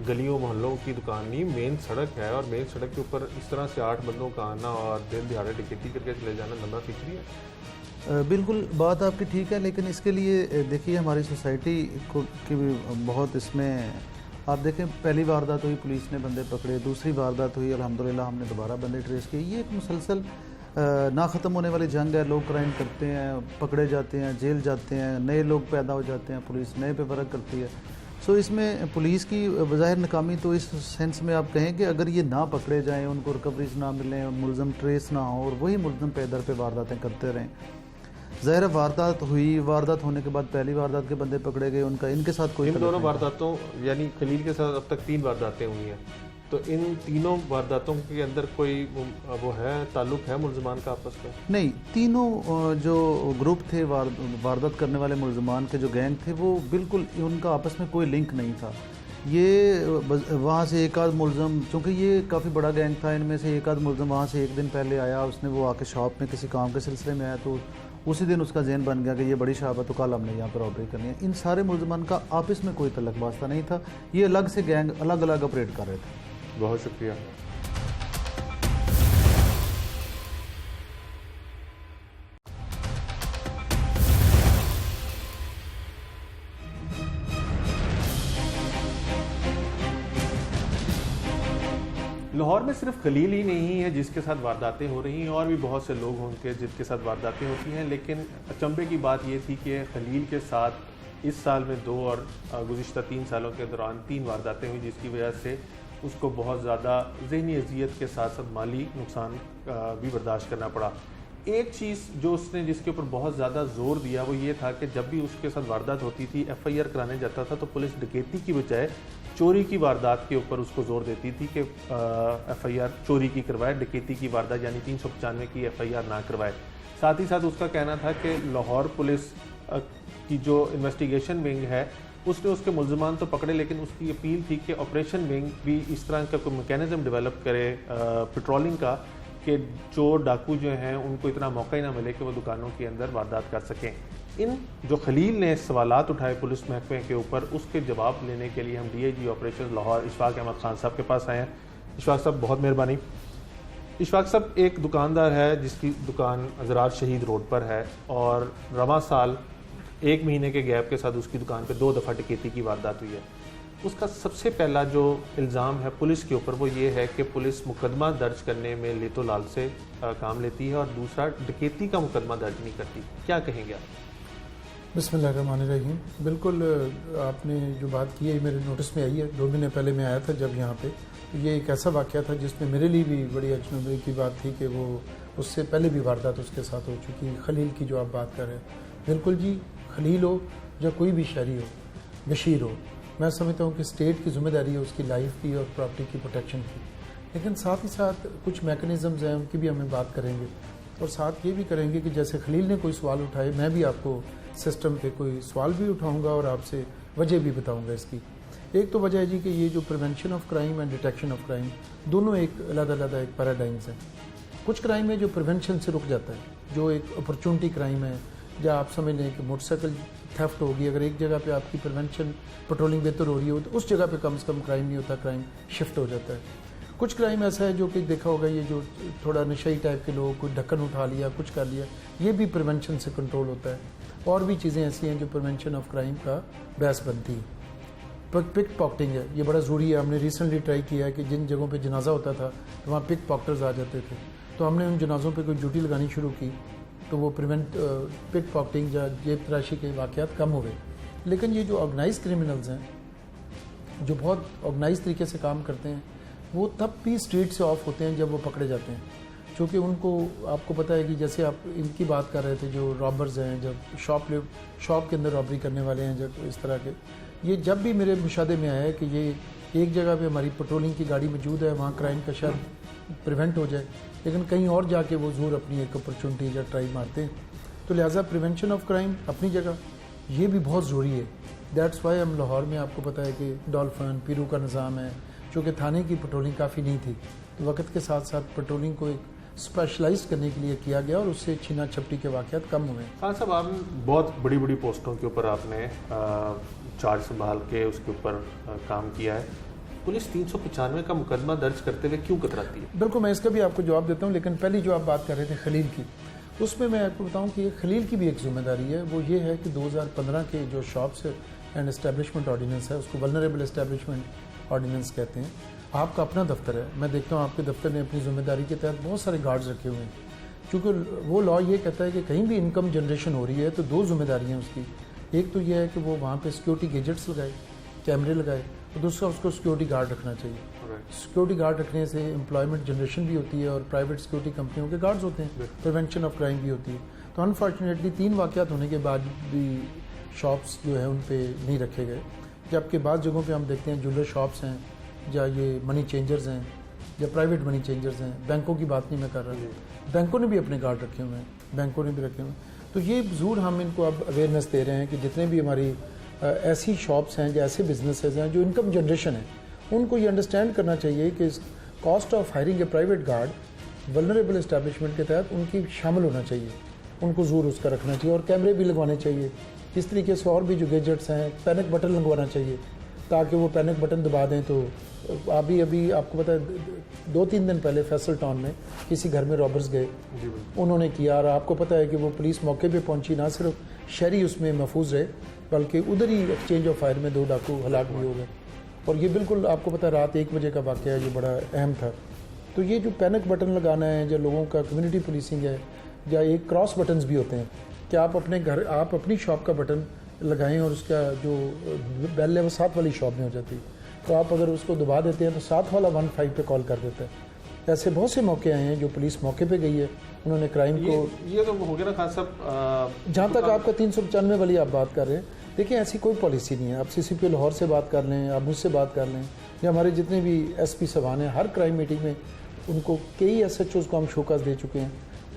गलियों मोहल्लों की दुकान नहीं, मेन सड़क है, और मेन सड़क के ऊपर इस तरह से 8 बंदों का आना और दिन दिहाड़े टिकटी करके चले जाना लंबा फिक्री है। बिल्कुल बात आपकी ठीक है, लेकिन इसके लिए देखिए हमारी सोसाइटी को की भी बहुत इसमें आप देखें, पहली वारदात हुई पुलिस ने बंदे पकड़े, दूसरी वारदात हुई अल्हम्दुलिल्लाह हमने दोबारा बंदे ट्रेस किए। ये एक मुसलसल ना ख़त्म होने वाली जंग है। लोग क्राइम करते हैं, पकड़े जाते हैं, जेल जाते हैं, नए लोग पैदा हो जाते हैं, पुलिस नए पे वर्क करती है। सो इसमें पुलिस की बज़ाहिर नाकामी तो इस सेंस में आप कहें कि अगर ये ना पकड़े जाएँ, उनको रिकवरीज ना मिलें, मुलज़म ट्रेस ना हो और वही मुलज़म पे दर पे वारदातें करते रहें। ज़ाहिर वारदात हुई, वारदात होने के बाद पहली वारदात के बंदे पकड़े गए, उनका इनके साथ कोई इन दोनों वारदातों यानी खलील के साथ अब तक 3 वारदातें हुई हैं, तो इन तीनों वारदातों के अंदर कोई वो है ताल्लुक है मुल्ज़मान का आपस में? नहीं, तीनों जो ग्रुप थे वारदात करने वाले मुल्ज़मान के जो गैंग थे वो बिल्कुल उनका आपस में कोई लिंक नहीं था। ये वहाँ से एक आध मुल्ज़म, चूँकि ये काफ़ी बड़ा गैंग था, इनमें से एक आध मुल्ज़म वहाँ से एक दिन पहले आया, उसने वो आके शॉप में किसी काम के सिलसिले में आया, तो उसी दिन उसका ज़हन बन गया कि ये बड़ी शॉप है तो कल हमने यहाँ पर रॉबरी करनी है। इन सारे मुल्ज़मान का आपस में कोई तल्लुक़ वास्ता नहीं था, ये अलग से गैंग अलग अलग ऑपरेट कर रहे थे। बहुत शुक्रिया। लाहौर में सिर्फ खलील ही नहीं है जिसके साथ वारदातें हो रही हैं, और भी बहुत से लोग होंगे जिनके साथ वारदातें होती हैं। लेकिन अचंभे की बात ये थी कि खलील के साथ इस साल में 2 और गुज़िश्ता 3 सालों के दौरान 3 वारदातें हुई, जिसकी वजह से उसको बहुत ज़्यादा ज़हनी अजियत के साथ साथ माली नुकसान भी बर्दाश्त करना पड़ा। एक चीज़ जो उसने जिसके ऊपर बहुत ज़्यादा जोर दिया वो ये था कि जब भी उसके साथ वारदात होती थी, FIR कराने जाता था, तो पुलिस डकैती की बजाय चोरी की वारदात के ऊपर उसको जोर देती थी कि FIR चोरी की करवाए, डकैती की वारदात यानी 395 की FIR ना करवाए। साथ ही साथ उसका कहना था कि लाहौर पुलिस की जो इन्वेस्टिगेशन विंग है उसने उसके मुल्ज़मान तो पकड़े, लेकिन उसकी अपील थी कि ऑपरेशन विंग भी इस तरह का कोई मैकेनिज़्म डेवलप करे पेट्रोलिंग का कि जो डाकू जो हैं उनको इतना मौका ही ना मिले कि वो दुकानों के अंदर वारदात कर सकें। इन जो खलील ने सवालात उठाए पुलिस महकमे के ऊपर, उसके जवाब लेने के लिए हम DIG ऑपरेशन लाहौर इशफाक अहमद खान साहब के पास आए हैं। इशफाक साहब बहुत मेहरबानी। इशफाक साहब, एक दुकानदार है जिसकी दुकान ज़रार शहीद रोड पर है और रवां साल 1 महीने के गैप के साथ उसकी दुकान पे 2 दफ़ा डकैती की वारदात हुई है। उसका सबसे पहला जो इल्ज़ाम है पुलिस के ऊपर वो ये है कि पुलिस मुकदमा दर्ज करने में लेतो लाल से काम लेती है और दूसरा डकैती का मुकदमा दर्ज नहीं करती। क्या कहेंगे आप? बिस्मिल्लाहिर्रहमानिर्रहीम। बिल्कुल आपने जो बात की है मेरे नोटिस में आई है। 2 महीने पहले मैं आया था जब यहाँ पे, ये एक ऐसा वाक़या था जिसमें मेरे लिए भी बड़ी अजनबी की बात थी कि वो उससे पहले भी वारदात उसके साथ हो चुकी। खलील की जो आप बात कर रहे हैं, बिल्कुल जी, खलील हो या कोई भी शहरी हो, बशीर हो, मैं समझता हूँ कि स्टेट की जिम्मेदारी है उसकी लाइफ की और प्रॉपर्टी की प्रोटेक्शन की। लेकिन साथ ही साथ कुछ मैकेनिज़म्स हैं उनकी भी हमें बात करेंगे और साथ ये भी करेंगे कि जैसे खलील ने कोई सवाल उठाए, मैं भी आपको सिस्टम पे कोई सवाल भी उठाऊंगा और आपसे वजह भी बताऊंगा इसकी। एक तो वजह है जी कि ये जो prevention of crime and detection of crime दोनों एक अलग-अलग एक पैराडाइम्स हैं। कुछ क्राइम है जो प्रिवेंशन से रुक जाता है, जो एक अपॉर्चुनिटी क्राइम है, या आप समझ लें कि मोटरसाइकिल थेफ्ट होगी, अगर एक जगह पे आपकी प्रिवेंशन पेट्रोलिंग बेहतर हो रही हो तो उस जगह पे कम से कम क्राइम नहीं होता, क्राइम शिफ्ट हो जाता है। कुछ क्राइम ऐसा है जो कि देखा होगा, ये जो थोड़ा नशई टाइप के लोग कोई ढक्कन उठा लिया, कुछ कर लिया, ये भी प्रिवेंशन से कंट्रोल होता है। और भी चीज़ें ऐसी हैं जो प्रिवेंशन ऑफ क्राइम का बेस बनती है। पिक पॉकेटिंग है, ये बड़ा ज़रूरी है। हमने रिसेंटली ट्राई किया है कि जिन जगहों पे जनाजा होता था तो वहाँ पिक पॉकेटर्स आ जाते थे, तो हमने उन जनाजों पे कोई ड्यूटी लगानी शुरू की तो वो पिक पॉकेटिंग या जेब तराशी के वाक़यात कम हो गए। लेकिन ये जो ऑर्गेनाइज क्रिमिनल्स हैं जो बहुत ऑर्गेनाइज तरीके से काम करते हैं, वो तब भी स्ट्रीट से ऑफ होते हैं जब वो पकड़े जाते हैं, क्योंकि उनको आपको पता है कि जैसे आप इनकी बात कर रहे थे, जो रॉबर्स हैं, जब शॉप के अंदर रॉबरी करने वाले हैं, जब इस तरह के, ये जब भी मेरे मुशाहदे में आया है कि ये एक जगह पे हमारी पेट्रोलिंग की गाड़ी मौजूद है, वहाँ क्राइम का शायद प्रिवेंट हो जाए, लेकिन कहीं और जाके वो ज़रूर अपनी एक अपॉर्चुनिटी या ट्राई मारते हैं। तो लिहाजा प्रिवेंशन ऑफ क्राइम अपनी जगह ये भी बहुत ज़रूरी है। दैट्स वाई हम लाहौर में आपको पता है कि डॉल्फिन पीरू का निज़ाम है, चूँकि थाने की पेट्रोलिंग काफ़ी नहीं थी, तो वक्त के साथ साथ पेट्रोलिंग को एक स्पेशलाइज करने के लिए किया गया और उससे छीना छपटी के वाक़यात कम हुए। खान साहब, आप बहुत बड़ी बड़ी पोस्टों के ऊपर आपने चार्ज संभाल के उसके ऊपर काम किया है। पुलिस 395 का मुकदमा दर्ज करते हुए क्यों कतराती है? बिल्कुल, मैं इसका भी आपको जवाब देता हूँ, लेकिन पहली जो आप बात कर रहे थे खलील की, उसमें मैं आपको बताऊँ कि खलील की भी एक जिम्मेदारी है। वो ये है कि 2015 के जो शॉप्स एंड एस्टेब्लिशमेंट ऑर्डिनेंस है, उसको वल्नरेबल एस्टेब्लिशमेंट ऑर्डिनेंस कहते हैं। आपका अपना दफ्तर है, मैं देखता हूँ आपके दफ्तर ने अपनी जिम्मेदारी के तहत बहुत सारे गार्ड्स रखे हुए हैं, क्योंकि वो लॉ ये कहता है कि कहीं भी इनकम जनरेशन हो रही है तो 2 जिम्मेदारियाँ उसकी। एक तो यह है कि वो वहाँ पे सिक्योरिटी गैजेट्स लगाए, कैमरे लगाए, और दूसरा उसको सिक्योरिटी गार्ड रखना चाहिए। सिक्योरिटी गार्ड रखने से एम्प्लॉयमेंट जनरेशन भी होती है और प्राइवेट सिक्योरिटी कंपनियों के गार्ड्स होते हैं, प्रिवेंशन ऑफ क्राइम भी होती है। तो अनफॉर्चुनेटली 3 वाक़यात होने के बाद भी शॉप्स जो है उन पर नहीं रखे गए, जबकि बाद जगहों पर हम देखते हैं ज्वेलर शॉप्स हैं, या ये मनी चेंजर्स हैं, या प्राइवेट मनी चेंजर्स हैं। बैंकों की बात नहीं मैं कर रहा, बैंकों ने भी अपने गार्ड रखे हुए हैं, बैंकों ने भी रखे हुए हैं। तो ये ज़रूर हम इनको अब अवेयरनेस दे रहे हैं कि जितने भी हमारी ऐसी शॉप्स हैं या ऐसे बिजनेसेस हैं जो इनकम जनरेशन है, उनको ये अंडरस्टैंड करना चाहिए कि cost of hiring A private guard vulnerable establishment के तहत उनकी शामिल होना चाहिए, उनको ज़रूर उसका रखना चाहिए, और कैमरे भी लगवाने चाहिए। इस तरीके से और भी जो गैजेट्स हैं, पैनिक बटन लगवाना चाहिए, ताकि वो पैनिक बटन दबा दें तो अभी आपको पता है 2-3 दिन पहले फैसल टाउन में किसी घर में रॉबर्स गए, उन्होंने किया, और आपको पता है कि वो पुलिस मौके पे पहुंची, ना सिर्फ शहरी उसमें महफूज रहे बल्कि उधर ही एक्सचेंज ऑफ फायर में 2 डाकू हलाक भी हो गए। और ये बिल्कुल आपको पता है रात 1 बजे का वाक़या है, ये बड़ा अहम था। तो ये जो पैनिक बटन लगाना है, या लोगों का कम्युनिटी पुलिसिंग है, या एक क्रॉस बटन्स भी होते हैं कि आप अपने घर, आप अपनी शॉप का बटन लगाएं और उसका जो बेल है वो 7 वाली शॉप में हो जाती है, तो आप अगर उसको दबा देते हैं तो 7 वाला 15 पे कॉल कर देता है। ऐसे बहुत से मौके आए हैं जो पुलिस मौके पे गई है, उन्होंने क्राइम को, ये तो हो गया ना खान साहब। जहाँ तक आपका 395 वाली आप बात कर रहे हैं, देखिए ऐसी कोई पॉलिसी नहीं है। आप CCP लाहौर से बात कर लें, आप मुझसे बात कर लें, या हमारे जितने भी SP साहबान हैं, हर क्राइम मीटिंग में उनको कई SHOs को हम शोकास दे चुके हैं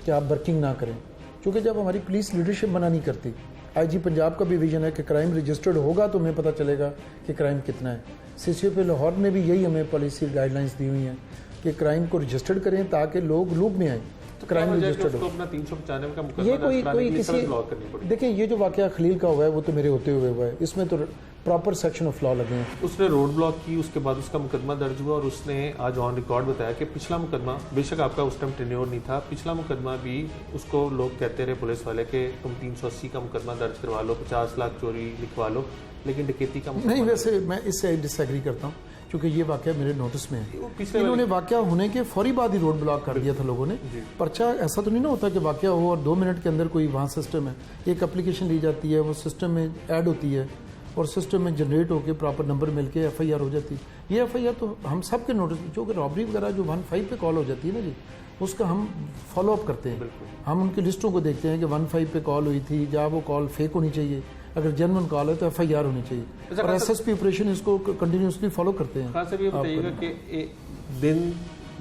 कि आप वर्किंग ना करें। क्योंकि जब हमारी पुलिस लीडरशिप मना नहीं करती, आईजी पंजाब का भी विजन है कि क्राइम रजिस्टर्ड होगा तो हमें पता चलेगा कि क्राइम कितना है। CCP लाहौर ने भी यही हमें पॉलिसी गाइडलाइंस दी हुई हैं कि क्राइम को रजिस्टर्ड करें ताकि लोग लूप में आए, तो क्राइम रजिस्टर्ड हो। अपना 395 का मुकदमा ये कोई दर्ज कराने के लिए किसी सड़क ब्लॉक करनी पड़ी। देखिए, ये जो वाकया खलील का हुआ है वो तो मेरे होते हुए हुआ है, इसमें तो प्रॉपर सेक्शन ऑफ लॉ लगे हैं। उसने रोड ब्लॉक की, उसके बाद उसका मुकदमा दर्ज हुआ और उसने आज ऑन रिकॉर्ड बताया कि पिछला मुकदमा, बेशक आपका उस टाइम टेन्योर नहीं था, पिछला मुकदमा भी उसको लोग कहते रहे पुलिस वाले कि तुम 380 का मुकदमा दर्ज करवा लो, 50 लाख चोरी लिखवा लो, लेकिन डकैती का नहीं, वैसे मैं इससे डिसएग्री करता हूँ क्योंकि ये वाकया मेरे नोटिस में है। इन्होंने वाकया होने के फौरी बाद ही रोड ब्लॉक कर दिया था लोगों ने। पर्चा ऐसा तो नहीं ना होता कि वाकया हो और 2 मिनट के अंदर कोई वहाँ सिस्टम है, एक एप्लीकेशन ली जाती है, वो सिस्टम में ऐड होती है और सिस्टम में जनरेट होकर प्रॉपर नंबर मिल के FIR हो जाती है। ये FIR तो हम सब के नोटिस, जो कि रॉबरी वगैरह जो 15 पे कॉल हो जाती है ना जी, उसका हम फॉलो अप करते हैं। हम उनकी लिस्टों को देखते हैं कि 15 पे कॉल हुई थी, जहाँ वो कॉल फेक होनी चाहिए, अगर जेन्युइन कॉल है तो FIR होनी चाहिए। और SSP ऑपरेशन इसको कंटिन्यूसली फॉलो करते हैं। खास साहब ये बताइएगा कि दिन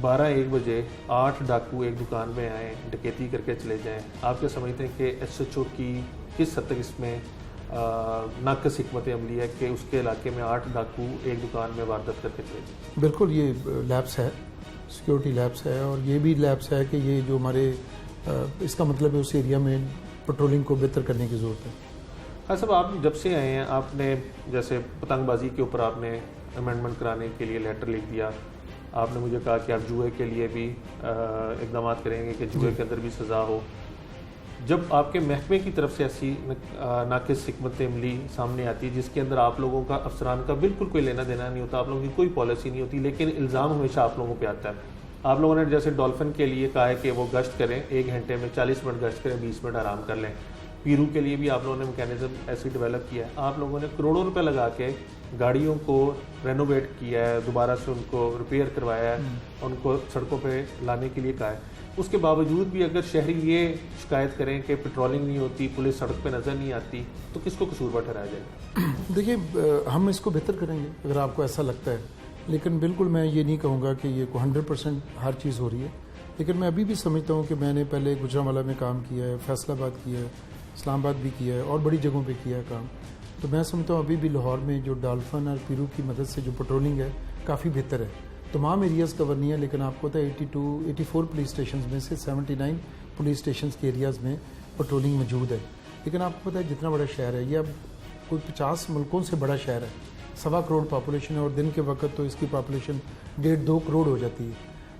12-1 बजे 8 डाकू एक दुकान में आए, डकैती करके चले जाएं, आप क्या समझते हैं कि SHO की किस हद तक इसमें नाकस हिकमत अमली है कि उसके इलाके में 8 डाकू एक दुकान में वारदात करके चले जाएं? बिल्कुल, ये लैप्स है, सिक्योरिटी लैप्स है, और ये भी लैप्स है कि ये जो हमारे इसका मतलब है उस एरिया में पेट्रोलिंग को बेहतर करने की ज़रूरत है। हाँ साहब, आप जब से आए हैं आपने जैसे पतंगबाजी के ऊपर आपने अमेंडमेंट कराने के लिए लेटर लिख दिया, आपने मुझे कहा कि आप जुए के लिए भी इकदाम करेंगे कि जुए के अंदर भी सज़ा हो। जब आपके महकमे की तरफ से ऐसी नाकिस हिकमत अमली सामने आती है जिसके अंदर आप लोगों का, अफसरान का बिल्कुल कोई लेना देना नहीं होता, आप लोगों की कोई पॉलिसी नहीं होती, लेकिन इल्ज़ाम हमेशा आप लोगों पे आता है। आप लोगों ने जैसे डॉल्फिन के लिए कहा है कि वो गश्त करें, 1 घंटे में 40 मिनट गश्त करें, 20 मिनट आराम कर लें। पीरू के लिए भी आप लोगों ने मैकेनिज्म ऐसी डेवलप किया है। आप लोगों ने करोड़ों रुपए लगा के गाड़ियों को रेनोवेट किया है, दोबारा से उनको रिपेयर करवाया है, उनको सड़कों पे लाने के लिए कहा है। उसके बावजूद भी अगर शहरी ये शिकायत करें कि पेट्रोलिंग नहीं होती, पुलिस सड़क पे नज़र नहीं आती, तो किसको कसूरवार ठहराया जाएगा? देखिए, हम इसको बेहतर करेंगे अगर आपको ऐसा लगता है, लेकिन बिल्कुल मैं ये नहीं कहूँगा कि ये 100% हर चीज़ हो रही है। लेकिन मैं अभी भी समझता हूँ कि मैंने पहले गुजरांवाला में काम किया है, फैसलाबाद किया है, इस्लामाबाद भी किया है और बड़ी जगहों पे किया है काम। तो मैं समझता हूँ अभी भी लाहौर में जो डॉल्फिन और पीरू की मदद से जो पेट्रोलिंग है काफ़ी बेहतर है। तमाम एरियाज़ कवर नहीं है, लेकिन आपको पता है 84 पुलिस स्टेशन में से 79 पुलिस स्टेशन के एरियाज़ में पेट्रोलिंग मौजूद है। लेकिन आपको पता है जितना बड़ा शहर है, यह अब कोई 50 मुल्कों से बड़ा शहर है, 1.25 करोड़ पॉपुलेशन है, और दिन के वक्त तो इसकी पॉपुलेशन 1.5-2 करोड़ हो जाती है।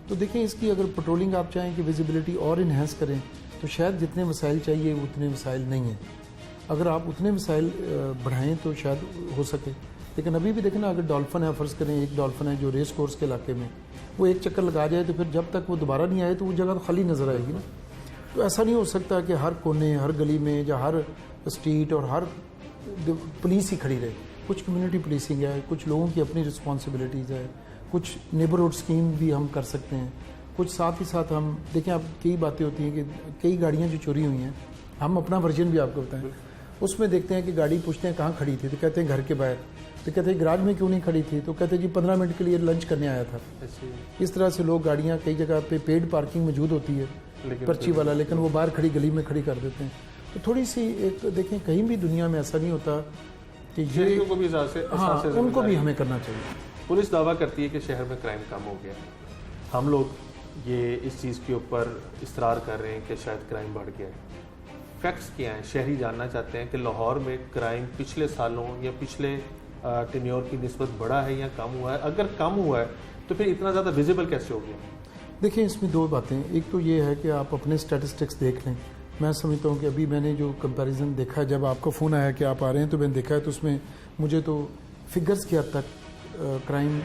तो देखें, इसकी अगर पेट्रोलिंग आप चाहें कि विजिबिलिटी और इन्हेंस करें, तो शायद जितने वसाइल चाहिए उतने वसाइल नहीं हैं। अगर आप उतने वसाइल बढ़ाएं तो शायद हो सके। लेकिन अभी भी देखें ना, अगर डॉल्फिन है, फ़र्ज़ करें एक डॉल्फिन है जो रेस कोर्स के इलाके में, वो एक चक्कर लगा जाए तो फिर जब तक वो दोबारा नहीं आए तो वो जगह तो खाली नज़र आएगी ना। तो ऐसा नहीं हो सकता कि हर कोने, हर गली में या हर स्ट्रीट और हर पुलिस ही खड़ी रहे। कुछ कम्युनिटी पुलिसिंग है, कुछ लोगों की अपनी रिस्पॉन्सिबिलिटीज़ है, कुछ नेबरहुड स्कीम भी हम कर सकते हैं। कुछ साथ ही साथ हम देखें, अब कई बातें होती हैं कि कई गाड़ियाँ जो चोरी हुई हैं, हम अपना वर्जन भी आपको बताएं, उसमें देखते हैं कि गाड़ी पूछते हैं कहाँ खड़ी थी, तो कहते हैं घर के बाहर। तो कहते हैं गैराज में क्यों नहीं खड़ी थी, तो कहते हैं जी 15 मिनट के लिए लंच करने आया था। इस तरह से लोग गाड़ियाँ, कई जगह पे पेड पार्किंग मौजूद होती है पर्ची वाला, लेकिन वो बाहर खड़ी गली में खड़ी कर देते हैं। तो थोड़ी सी एक देखें, कहीं भी दुनिया में ऐसा नहीं होता कि ये को भी हाँ, उनको भी हमें करना चाहिए। पुलिस दावा करती है कि शहर में क्राइम कम हो गया, हम लोग ये इस चीज़ के ऊपर इसरार कर रहे हैं कि शायद क्राइम बढ़ गया है। फैक्ट्स क्या हैं? शहरी जानना चाहते हैं कि लाहौर में क्राइम पिछले सालों या पिछले टेन्योर की निस्बत बढ़ा है या कम हुआ है? अगर कम हुआ है तो फिर इतना ज़्यादा विजिबल कैसे हो गया? देखिए, इसमें 2 बातें। एक तो ये है कि आप अपने स्टैटिस्टिक्स देख लें। मैं समझता हूँ कि अभी मैंने जो कंपैरिजन देखा, जब आपका फ़ोन आया कि आप आ रहे हैं, तो मैंने देखा है, तो उसमें मुझे तो फिगर्स की हद तक क्राइम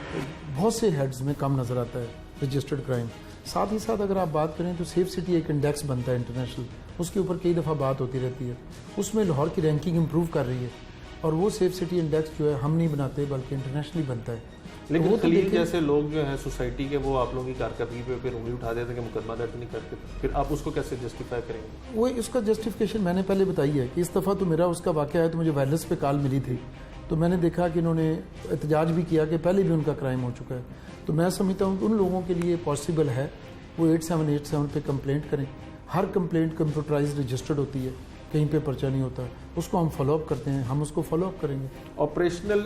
बहुत से हेड्स में कम नज़र आता है, रजिस्टर्ड क्राइम। साथ ही साथ अगर आप बात करें तो सेफ सिटी एक इंडेक्स बनता है इंटरनेशनल, उसके ऊपर कई दफ़ा बात होती रहती है, उसमें लाहौर की रैंकिंग इम्प्रूव कर रही है। और वो सेफ सिटी इंडेक्स जो है हम नहीं बनाते बल्कि इंटरनेशनली बनता है। लेकिन वो खलील जैसे लोग जो हैं सोसाइटी के, वो आप लोगों की कारकर्दगी पे फिर उंगली उठा देते हैं कि मुकदमा दर्ज नहीं करते, फिर आप उसको कैसे जस्टिफाई करेंगे? वो उसका जस्टिफिकेशन मैंने पहले बताई है कि इस दफ़ा तो मेरा उसका वाक़या है, तो मुझे वायरलेस पे कॉल मिली थी, तो मैंने देखा कि इन्होंने एहतजाज भी किया कि पहले भी उनका क्राइम हो चुका है। तो मैं समझता हूँ कि उन लोगों के लिए पॉसिबल है वो 8787 पे कंप्लेंट करें। हर कंप्लेंट कंप्यूटराइज रजिस्टर्ड होती है, कहीं पे पर्चा नहीं होता, उसको हम फॉलोअप करते हैं, हम उसको फॉलोअप करेंगे। ऑपरेशनल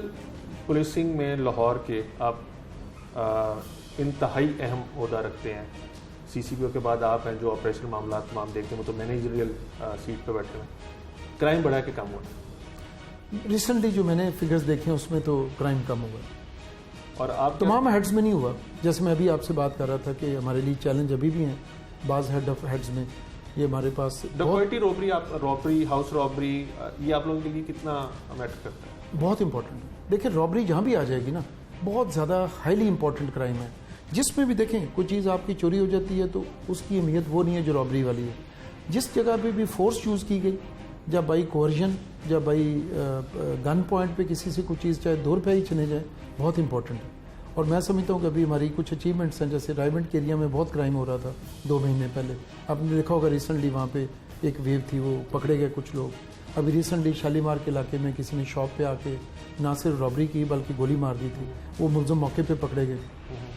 पुलिसिंग में लाहौर के आप इंतहाई अहम ओहदा रखते हैं। CCPO के बाद आप हैं जो ऑपरेशनल मामला तमाम देखते हैं, वो तो मैनेजरियल सीट पे बैठे हैं। क्राइम बढ़ा के कम हुआ? रिसेंटली जो मैंने फिगर्स देखे हैं उसमें तो क्राइम कम हुआ है, और आप तमाम हेड्स में नहीं हुआ। जैसे मैं अभी आपसे बात कर रहा था कि हमारे लिए चैलेंज अभी भी हैं बाज़ हेड्स में, ये हमारे पास डकैती, रॉबरी, हाउस रॉबरी, ये आप लोगों के लिए कितना मैटर करता है? बहुत इंपॉर्टेंट है। देखिए रॉबरी जहाँ भी आ जाएगी ना, बहुत ज़्यादा हाईली इंपॉर्टेंट क्राइम है। जिसमें भी देखें कोई चीज़ आपकी चोरी हो जाती है तो उसकी अहमियत वो नहीं है जो रॉबरी वाली है। जिस जगह पे भी फोर्स यूज़ की गई, जब बाई कोर्जन, जब बाई गन पॉइंट पे किसी से कोई चीज़ चाहे 2 रुपये ही चले जाए, बहुत इंपॉर्टेंट है। और मैं समझता हूँ कि अभी हमारी कुछ अचीवमेंट्स हैं, जैसे रायमंड के एरिया में बहुत क्राइम हो रहा था 2 महीने पहले, आपने देखा होगा रिसेंटली वहाँ पे एक वेव थी, वो पकड़े गए कुछ लोग। अभी रिसेंटली शालीमार के इलाके में किसी ने शॉप पे आके ना सिर्फ रॉबरी की बल्कि गोली मार दी थी, वो मुलज़म मौके पे पकड़े गए।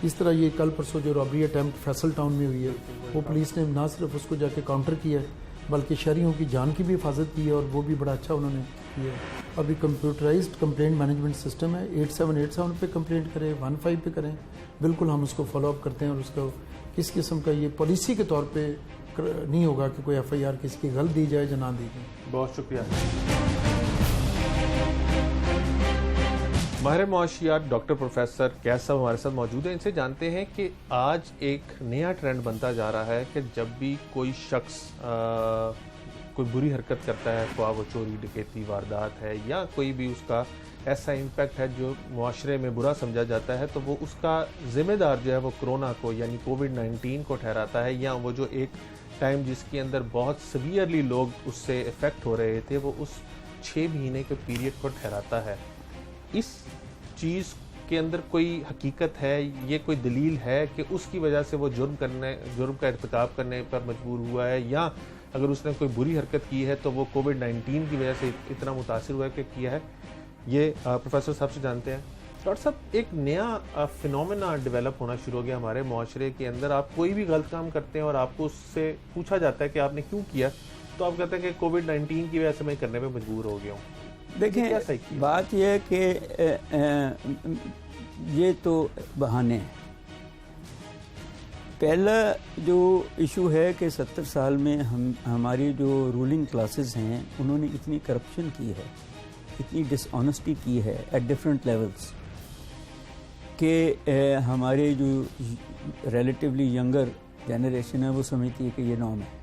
इस तरह ये कल परसों जो रॉबरी अटैम्प्ट फैसल टाउन में हुई है, वो पुलिस ने ना सिर्फ उसको जाके काउंटर किया है बल्कि शहरियों की जान की भी हिफाजत की है, और वो भी बड़ा अच्छा उन्होंने किया है। अभी कंप्यूटराइज्ड कंप्लेंट मैनेजमेंट सिस्टम है, 8787 पे कंप्लेंट करें, 15 पे करें, बिल्कुल हम उसको फॉलोअप करते हैं। और उसको किस किस्म का ये पॉलिसी के तौर पे नहीं होगा कि कोई FIR किसी की गलत दी जाए या ना दी जाए। बहुत शुक्रिया। माहिर मुआशियात डॉक्टर प्रोफेसर कैस साहब हमारे साथ मौजूद हैं। इनसे जानते हैं कि आज एक नया ट्रेंड बनता जा रहा है कि जब भी कोई शख्स कोई बुरी हरकत करता है, ख्वाह वो चोरी, डकैती, वारदात है या कोई भी उसका ऐसा इम्पैक्ट है जो मुआशरे में बुरा समझा जाता है, तो वो उसका ज़िम्मेदार जो है वो कोरोना को यानी कोविड-19 को ठहराता है, या वो जो एक टाइम जिसके अंदर बहुत सीवियरली लोग उससे इफ़ेक्ट हो रहे थे वो उस 6 महीने के पीरियड को ठहराता है। इस चीज़ के अंदर कोई हकीकत है, ये कोई दलील है कि उसकी वजह से वो जुर्म का इर्तिकाब करने पर मजबूर हुआ है, या अगर उसने कोई बुरी हरकत की है तो वो कोविड-19 की वजह से इतना मुतासिर हुआ है कि किया है? ये प्रोफेसर साहब से जानते हैं। डॉक्टर साहब, एक नया फिनोमेना डेवलप होना शुरू हो गया हमारे माशरे के अंदर। आप कोई भी गलत काम करते हैं और आपको उससे पूछा जाता है कि आपने क्यों किया, तो आप कहते हैं कि कोविड-19 की वजह से मैं करने पर मजबूर हो गया हूँ। देखिए बात यह है कि ये तो बहाने हैं। पहला जो इशू है कि 70 साल में हमारी जो रूलिंग क्लासेस हैं उन्होंने इतनी करप्शन की है, इतनी डिसऑनेस्टी की है एट डिफरेंट लेवल्स कि हमारे जो रिलेटिवली यंगर जनरेशन है वो समझती है कि ये नॉर्म है।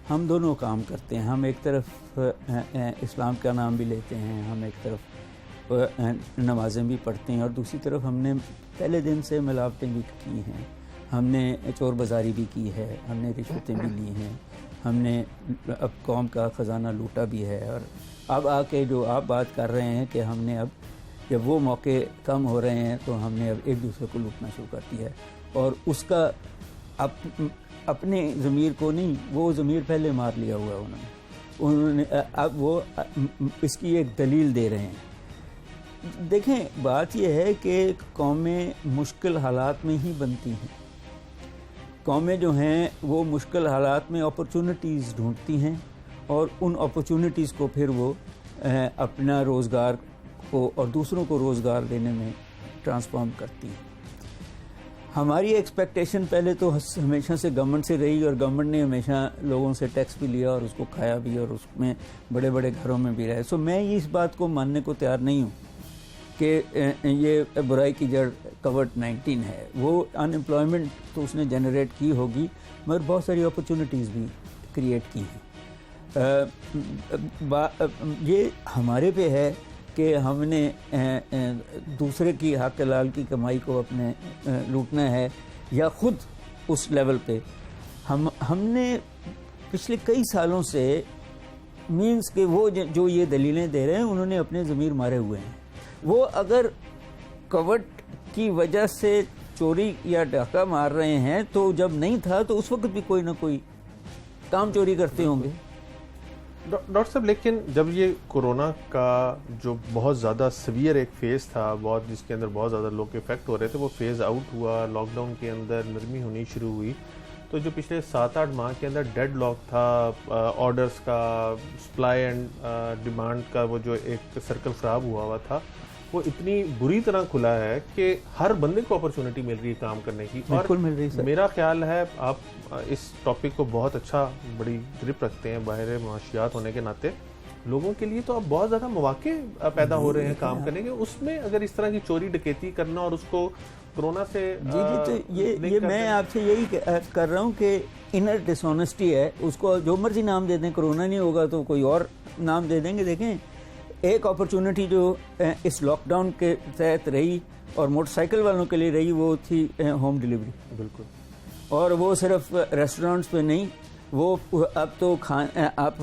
हम दोनों काम करते हैं, हम एक तरफ इस्लाम का नाम भी लेते हैं, हम एक तरफ नमाज़ें भी पढ़ते हैं, और दूसरी तरफ हमने पहले दिन से मिलावटें भी की हैं, हमने चोर बाज़ारी भी की है, हमने रिश्वतें भी ली हैं, हमने अब कौम का ख़जाना लूटा भी है। और अब आके जो आप बात कर रहे हैं कि हमने अब जब वो मौके कम हो रहे हैं तो हमने अब एक दूसरे को लूटना शुरू कर दिया है, और उसका अपने ज़मीर को नहीं, वो ज़मीर पहले मार लिया हुआ है उन्होंने अब वो इसकी एक दलील दे रहे हैं। देखें बात यह है कि कौमें मुश्किल हालात में ही बनती हैं। कौमें जो हैं वो मुश्किल हालात में अपॉर्चुनिटीज़ ढूंढती हैं, और उन अपॉर्चुनिटीज़ को फिर वो अपना रोज़गार को और दूसरों को रोज़गार देने में ट्रांसफॉर्म करती हैं। हमारी एक्सपेक्टेशन पहले तो हमेशा से गवर्नमेंट से रही, और गवर्नमेंट ने हमेशा लोगों से टैक्स भी लिया और उसको खाया भी, और उसमें बड़े बड़े घरों में भी रहे। सो मैं इस बात को मानने को तैयार नहीं हूँ कि ये बुराई की जड़ कोविड-19 है। वो अनएम्प्लॉयमेंट तो उसने जनरेट की होगी, मगर बहुत सारी अपॉर्चुनिटीज़ भी क्रिएट की हैं। ये हमारे पे है कि हमने दूसरे की हक हलाल की कमाई को अपने लूटना है, या ख़ुद उस लेवल पे हमने पिछले कई सालों से मींस के वो जो ये दलीलें दे रहे हैं उन्होंने अपने ज़मीर मारे हुए हैं। वो अगर कोविड की वजह से चोरी या डाका मार रहे हैं तो जब नहीं था तो उस वक्त भी कोई ना कोई काम चोरी करते होंगे। डॉक्टर साहब, लेकिन जब ये कोरोना का जो बहुत ज़्यादा सीवियर एक फ़ेज़ था, बहुत जिसके अंदर बहुत ज़्यादा लोग इफेक्ट हो रहे थे, वो फेज़ आउट हुआ, लॉकडाउन के अंदर नरमी होनी शुरू हुई, तो जो पिछले 7-8 माह के अंदर डेड लॉक था ऑर्डर्स का, सप्लाई एंड डिमांड का, वो जो एक सर्कल ख़राब हुआ था, वो इतनी बुरी तरह खुला है कि हर बंदे को अपॉर्चुनिटी मिल रही है काम करने की। बिल्कुल मिल रही है। मेरा ख्याल है आप इस टॉपिक को बहुत अच्छा, बड़ी ग्रिप रखते हैं बाहर माशियात होने के नाते। लोगों के लिए तो अब बहुत ज़्यादा मौके पैदा हो रहे हैं काम करने के, उसमें अगर इस तरह की चोरी डकैती करना और उसको कोरोना से जी तो ये मैं आपसे यही कर रहा हूँ कि इनर डिसऑनेस्टी है, उसको जो मर्जी नाम दे दें, कोरोना नहीं होगा तो कोई और नाम दे देंगे। देखें, एक अपॉर्चुनिटी जो इस लॉकडाउन के तहत रही और मोटरसाइकिल वालों के लिए रही, वो थी होम डिलीवरी। बिल्कुल। और वो सिर्फ रेस्टोरेंट्स पे नहीं, वो अब तो आप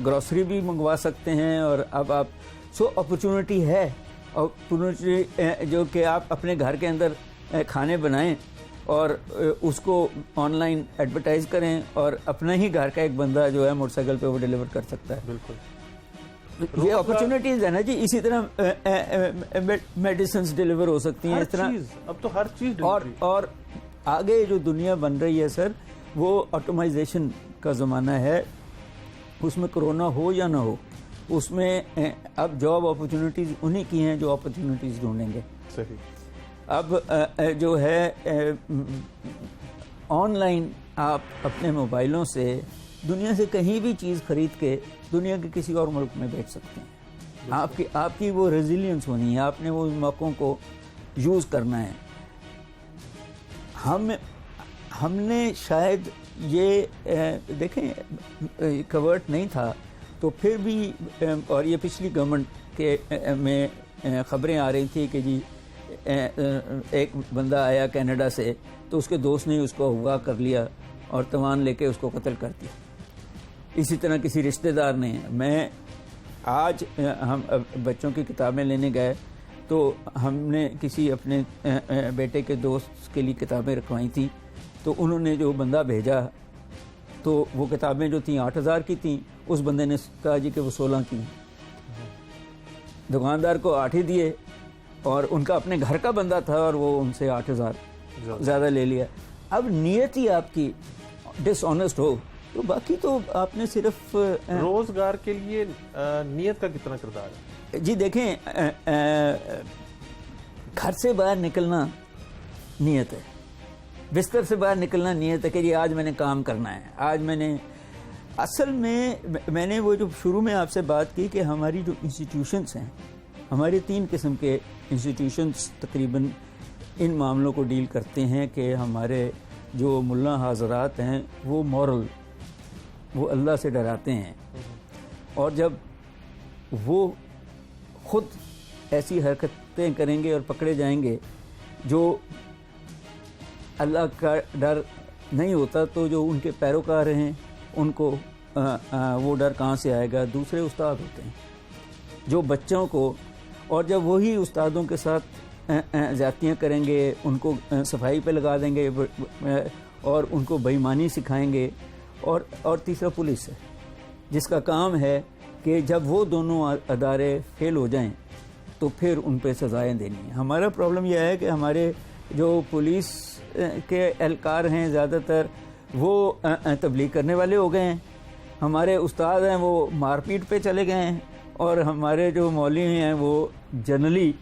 ग्रोसरी भी मंगवा सकते हैं, और अब आप अपॉर्चुनिटी है, अपॉर्चुनिटी जो कि आप अपने घर के अंदर खाने बनाएं और उसको ऑनलाइन एडवर्टाइज करें, और अपना ही घर का एक बंदा जो है मोटरसाइकिल पे वो डिलीवर कर सकता है। बिल्कुल, ये अपॉर्चुनिटीज है ना जी। इसी तरह मेडिसिन डिलीवर हो सकती हैं, इस तरह अब तो हर चीज। और आगे जो दुनिया बन रही है सर, वो ऑटोमाइजेशन का ज़माना है। उसमें कोरोना हो या ना हो, उसमें अब जॉब अपॉर्चुनिटीज़ उन्हीं की हैं जो अपॉर्चुनिटीज़ ढूंढेंगे। सही। अब जो है ऑनलाइन आप अपने मोबाइलों से दुनिया से कहीं भी चीज़ खरीद के दुनिया के किसी और मुल्क में बेच सकते हैं। आपकी वो रेजिलियंस होनी है, आपने वो मौक़ों को यूज़ करना है। हमने शायद ये देखें कवर्ट नहीं था तो फिर भी, और ये पिछली गवर्नमेंट के में ख़बरें आ रही थी कि जी एक बंदा आया कनाडा से, तो उसके दोस्त ने उसको अगवा कर लिया और तवान लेके उसको कत्ल कर दिया। इसी तरह किसी रिश्तेदार ने, मैं आज हम बच्चों की किताबें लेने गए तो हमने किसी अपने बेटे के दोस्त के लिए किताबें रखवाई थी, तो उन्होंने जो बंदा भेजा तो वो किताबें जो थी 8,000 की थी, उस बंदे ने कहा जी कि वो 16 की। दुकानदार को 8 ही दिए और उनका अपने घर का बंदा था और वो उनसे 8,000 ज़्यादा ले लिया। अब नीयत ही आपकी डिसऑनेस्ट हो तो बाकी तो आपने सिर्फ रोजगार के लिए नीयत का कितना किरदार है? जी देखें, घर से बाहर निकलना नीयत है, बिस्तर से बाहर निकलना नीयत है कि जी आज मैंने काम करना है, आज मैंने। असल में मैंने वो जो शुरू में आपसे बात की कि हमारी जो इंस्टीट्यूशंस हैं, हमारे 3 किस्म के इंस्टीट्यूशंस तकरीबन इन मामलों को डील करते हैं कि हमारे जो मुल्ला हज़रात हैं वो मॉरल, वो अल्लाह से डराते हैं, और जब वो खुद ऐसी हरकतें करेंगे और पकड़े जाएंगे जो अल्लाह का डर नहीं होता, तो जो उनके पैरोकार हैं उनको वो डर कहाँ से आएगा? दूसरे उस्ताद होते हैं जो बच्चों को, और जब वही उस्तादों के साथ ज़्यादतियाँ करेंगे, उनको सफाई पे लगा देंगे और उनको बेईमानी सिखाएंगे। और तीसरा पुलिस है जिसका काम है कि जब वो दोनों अदारे फेल हो जाएं तो फिर उन पे सज़ाएँ देनी है। हमारा प्रॉब्लम यह है कि हमारे जो पुलिस के एहलकार हैं ज़्यादातर वो तबलीग करने वाले हो गए हैं, हमारे उस्ताद हैं वो मारपीट पे चले गए हैं, और हमारे जो मौलवी हैं वो जनरली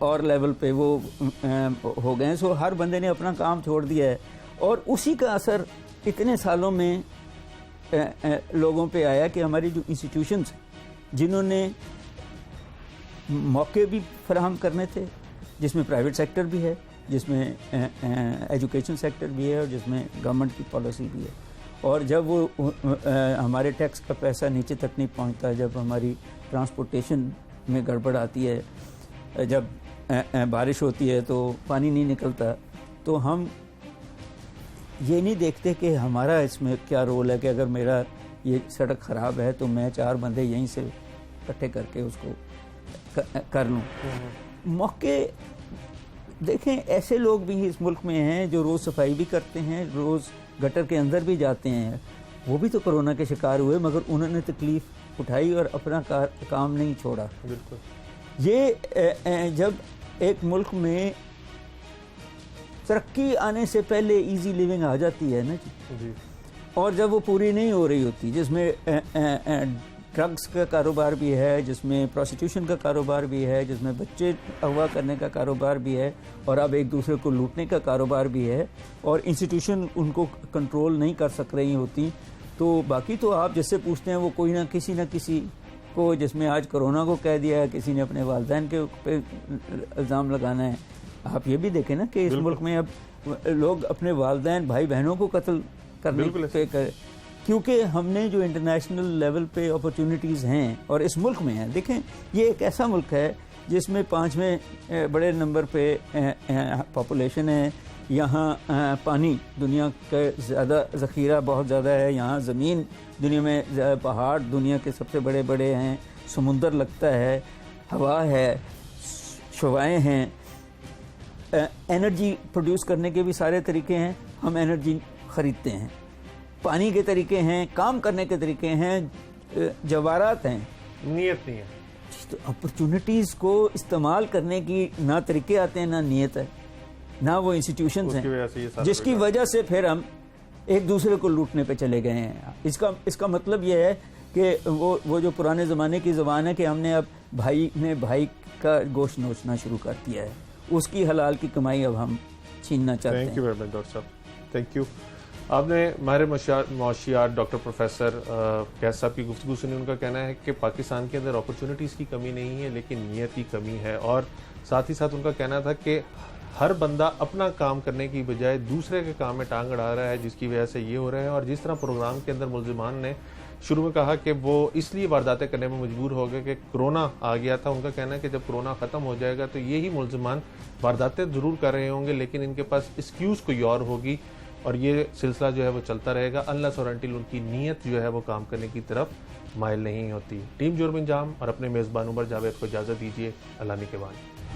और लेवल पे वो हो गए हैं। सो हर बंदे ने अपना काम छोड़ दिया है, और उसी का असर इतने सालों में लोगों पे आया कि हमारी जो इंस्टीट्यूशंस हैं जिन्होंने मौके भी फराहम करने थे, जिसमें प्राइवेट सेक्टर भी है, जिसमें एजुकेशन सेक्टर भी है, और जिसमें गवर्नमेंट की पॉलिसी भी है, और जब वो हमारे टैक्स का पैसा नीचे तक नहीं पहुंचता, जब हमारी ट्रांसपोर्टेशन में गड़बड़ आती है, जब बारिश होती है तो पानी नहीं निकलता, तो हम ये नहीं देखते कि हमारा इसमें क्या रोल है कि अगर मेरा ये सड़क ख़राब है तो मैं 4 बंदे यहीं से इकट्ठे करके उसको कर लूँ। मौके देखें, ऐसे लोग भी इस मुल्क में हैं जो रोज़ सफाई भी करते हैं, रोज़ गटर के अंदर भी जाते हैं, वो भी तो कोरोना के शिकार हुए मगर उन्होंने तकलीफ़ उठाई और अपना काम नहीं छोड़ा। बिल्कुल। ये जब एक मुल्क में तरक्की आने से पहले इजी लिविंग आ जाती है ना जी, और जब वो पूरी नहीं हो रही होती, जिसमें ड्रग्स का कारोबार भी है, जिसमें प्रोस्टिट्यूशन का कारोबार भी है, जिसमें बच्चे अगवा करने का कारोबार भी है, और अब एक दूसरे को लूटने का कारोबार भी है, और इंस्टीट्यूशन उनको कंट्रोल नहीं कर सक रही होती, तो बाकी तो आप जिससे पूछते हैं वो कोई ना किसी को, जिसमें आज कोरोना को कह दिया है, किसी ने अपने वालिदैन के पे इल्ज़ाम लगाना है। आप ये भी देखें ना कि इस मुल्क में अब लोग अपने वालिदैन भाई बहनों को कत्ल करने पे कर, क्योंकि हमने जो इंटरनेशनल लेवल पे अपॉर्चुनिटीज़ हैं और इस मुल्क में हैं। देखें, ये एक ऐसा मुल्क है जिसमें 5वें बड़े नंबर पे पॉपुलेशन है, यहाँ पानी दुनिया का ज़्यादा ज़ख़ीरा बहुत ज़्यादा है, यहाँ ज़मीन दुनिया में, पहाड़ दुनिया के सबसे बड़े बड़े हैं, समुंदर लगता है, हवा है, शवाएँ हैं, एनर्जी प्रोड्यूस करने के भी सारे तरीके हैं, हम एनर्जी ख़रीदते हैं, पानी के तरीके हैं, काम करने के तरीके हैं, जवाहरात हैं, नीयत नहीं है। तो अपॉर्चुनिटीज़ को इस्तेमाल करने की ना तरीके आते हैं, ना नीयत है, ना वो इंस्टीट्यूशंस हैं, जिसकी वजह से फिर हम एक दूसरे को लूटने पे चले गए हैं। इसका मतलब ये है कि वो जो पुराने ज़माने की ज़बान है कि हमने अब भाई ने भाई का गोश्त नोचना शुरू कर दिया है, उसकी हलाल की कमाई अब हम छीनना चाहते हैं। Thank you very much doctor साहब, थैंक यू। आपने माहिर मौशियात डॉक्टर प्रोफेसर कैस साहब की गुफ्तगू सुनी। उनका कहना है कि पाकिस्तान के अंदर अपॉर्चुनिटीज़ की कमी नहीं है, लेकिन नीयत की कमी है, और साथ ही साथ उनका कहना था कि हर बंदा अपना काम करने की बजाय दूसरे के काम में टांग अड़ा रहा है, जिसकी वजह से ये हो रहा है। और जिस तरह प्रोग्राम के अंदर मुल्ज़िमान ने शुरू में कहा कि वो इसलिए वारदातें करने में मजबूर हो गए कि कोरोना आ गया था, उनका कहना है कि जब कोरोना ख़त्म हो जाएगा तो यही मुल्ज़िमान वारदातें ज़रूर कर रहे होंगे, लेकिन इनके पास एक्सक्यूज़ कोई और होगी, और ये सिलसिला जो है वो चलता रहेगा अनलेस और अनटिल उनकी नीयत जो है वो काम करने की तरफ माइल नहीं होती। टीम जुर्म इंजाम और अपने मेज़बान उमर जावेद को इजाज़त दीजिए। अल्लाह के बाद।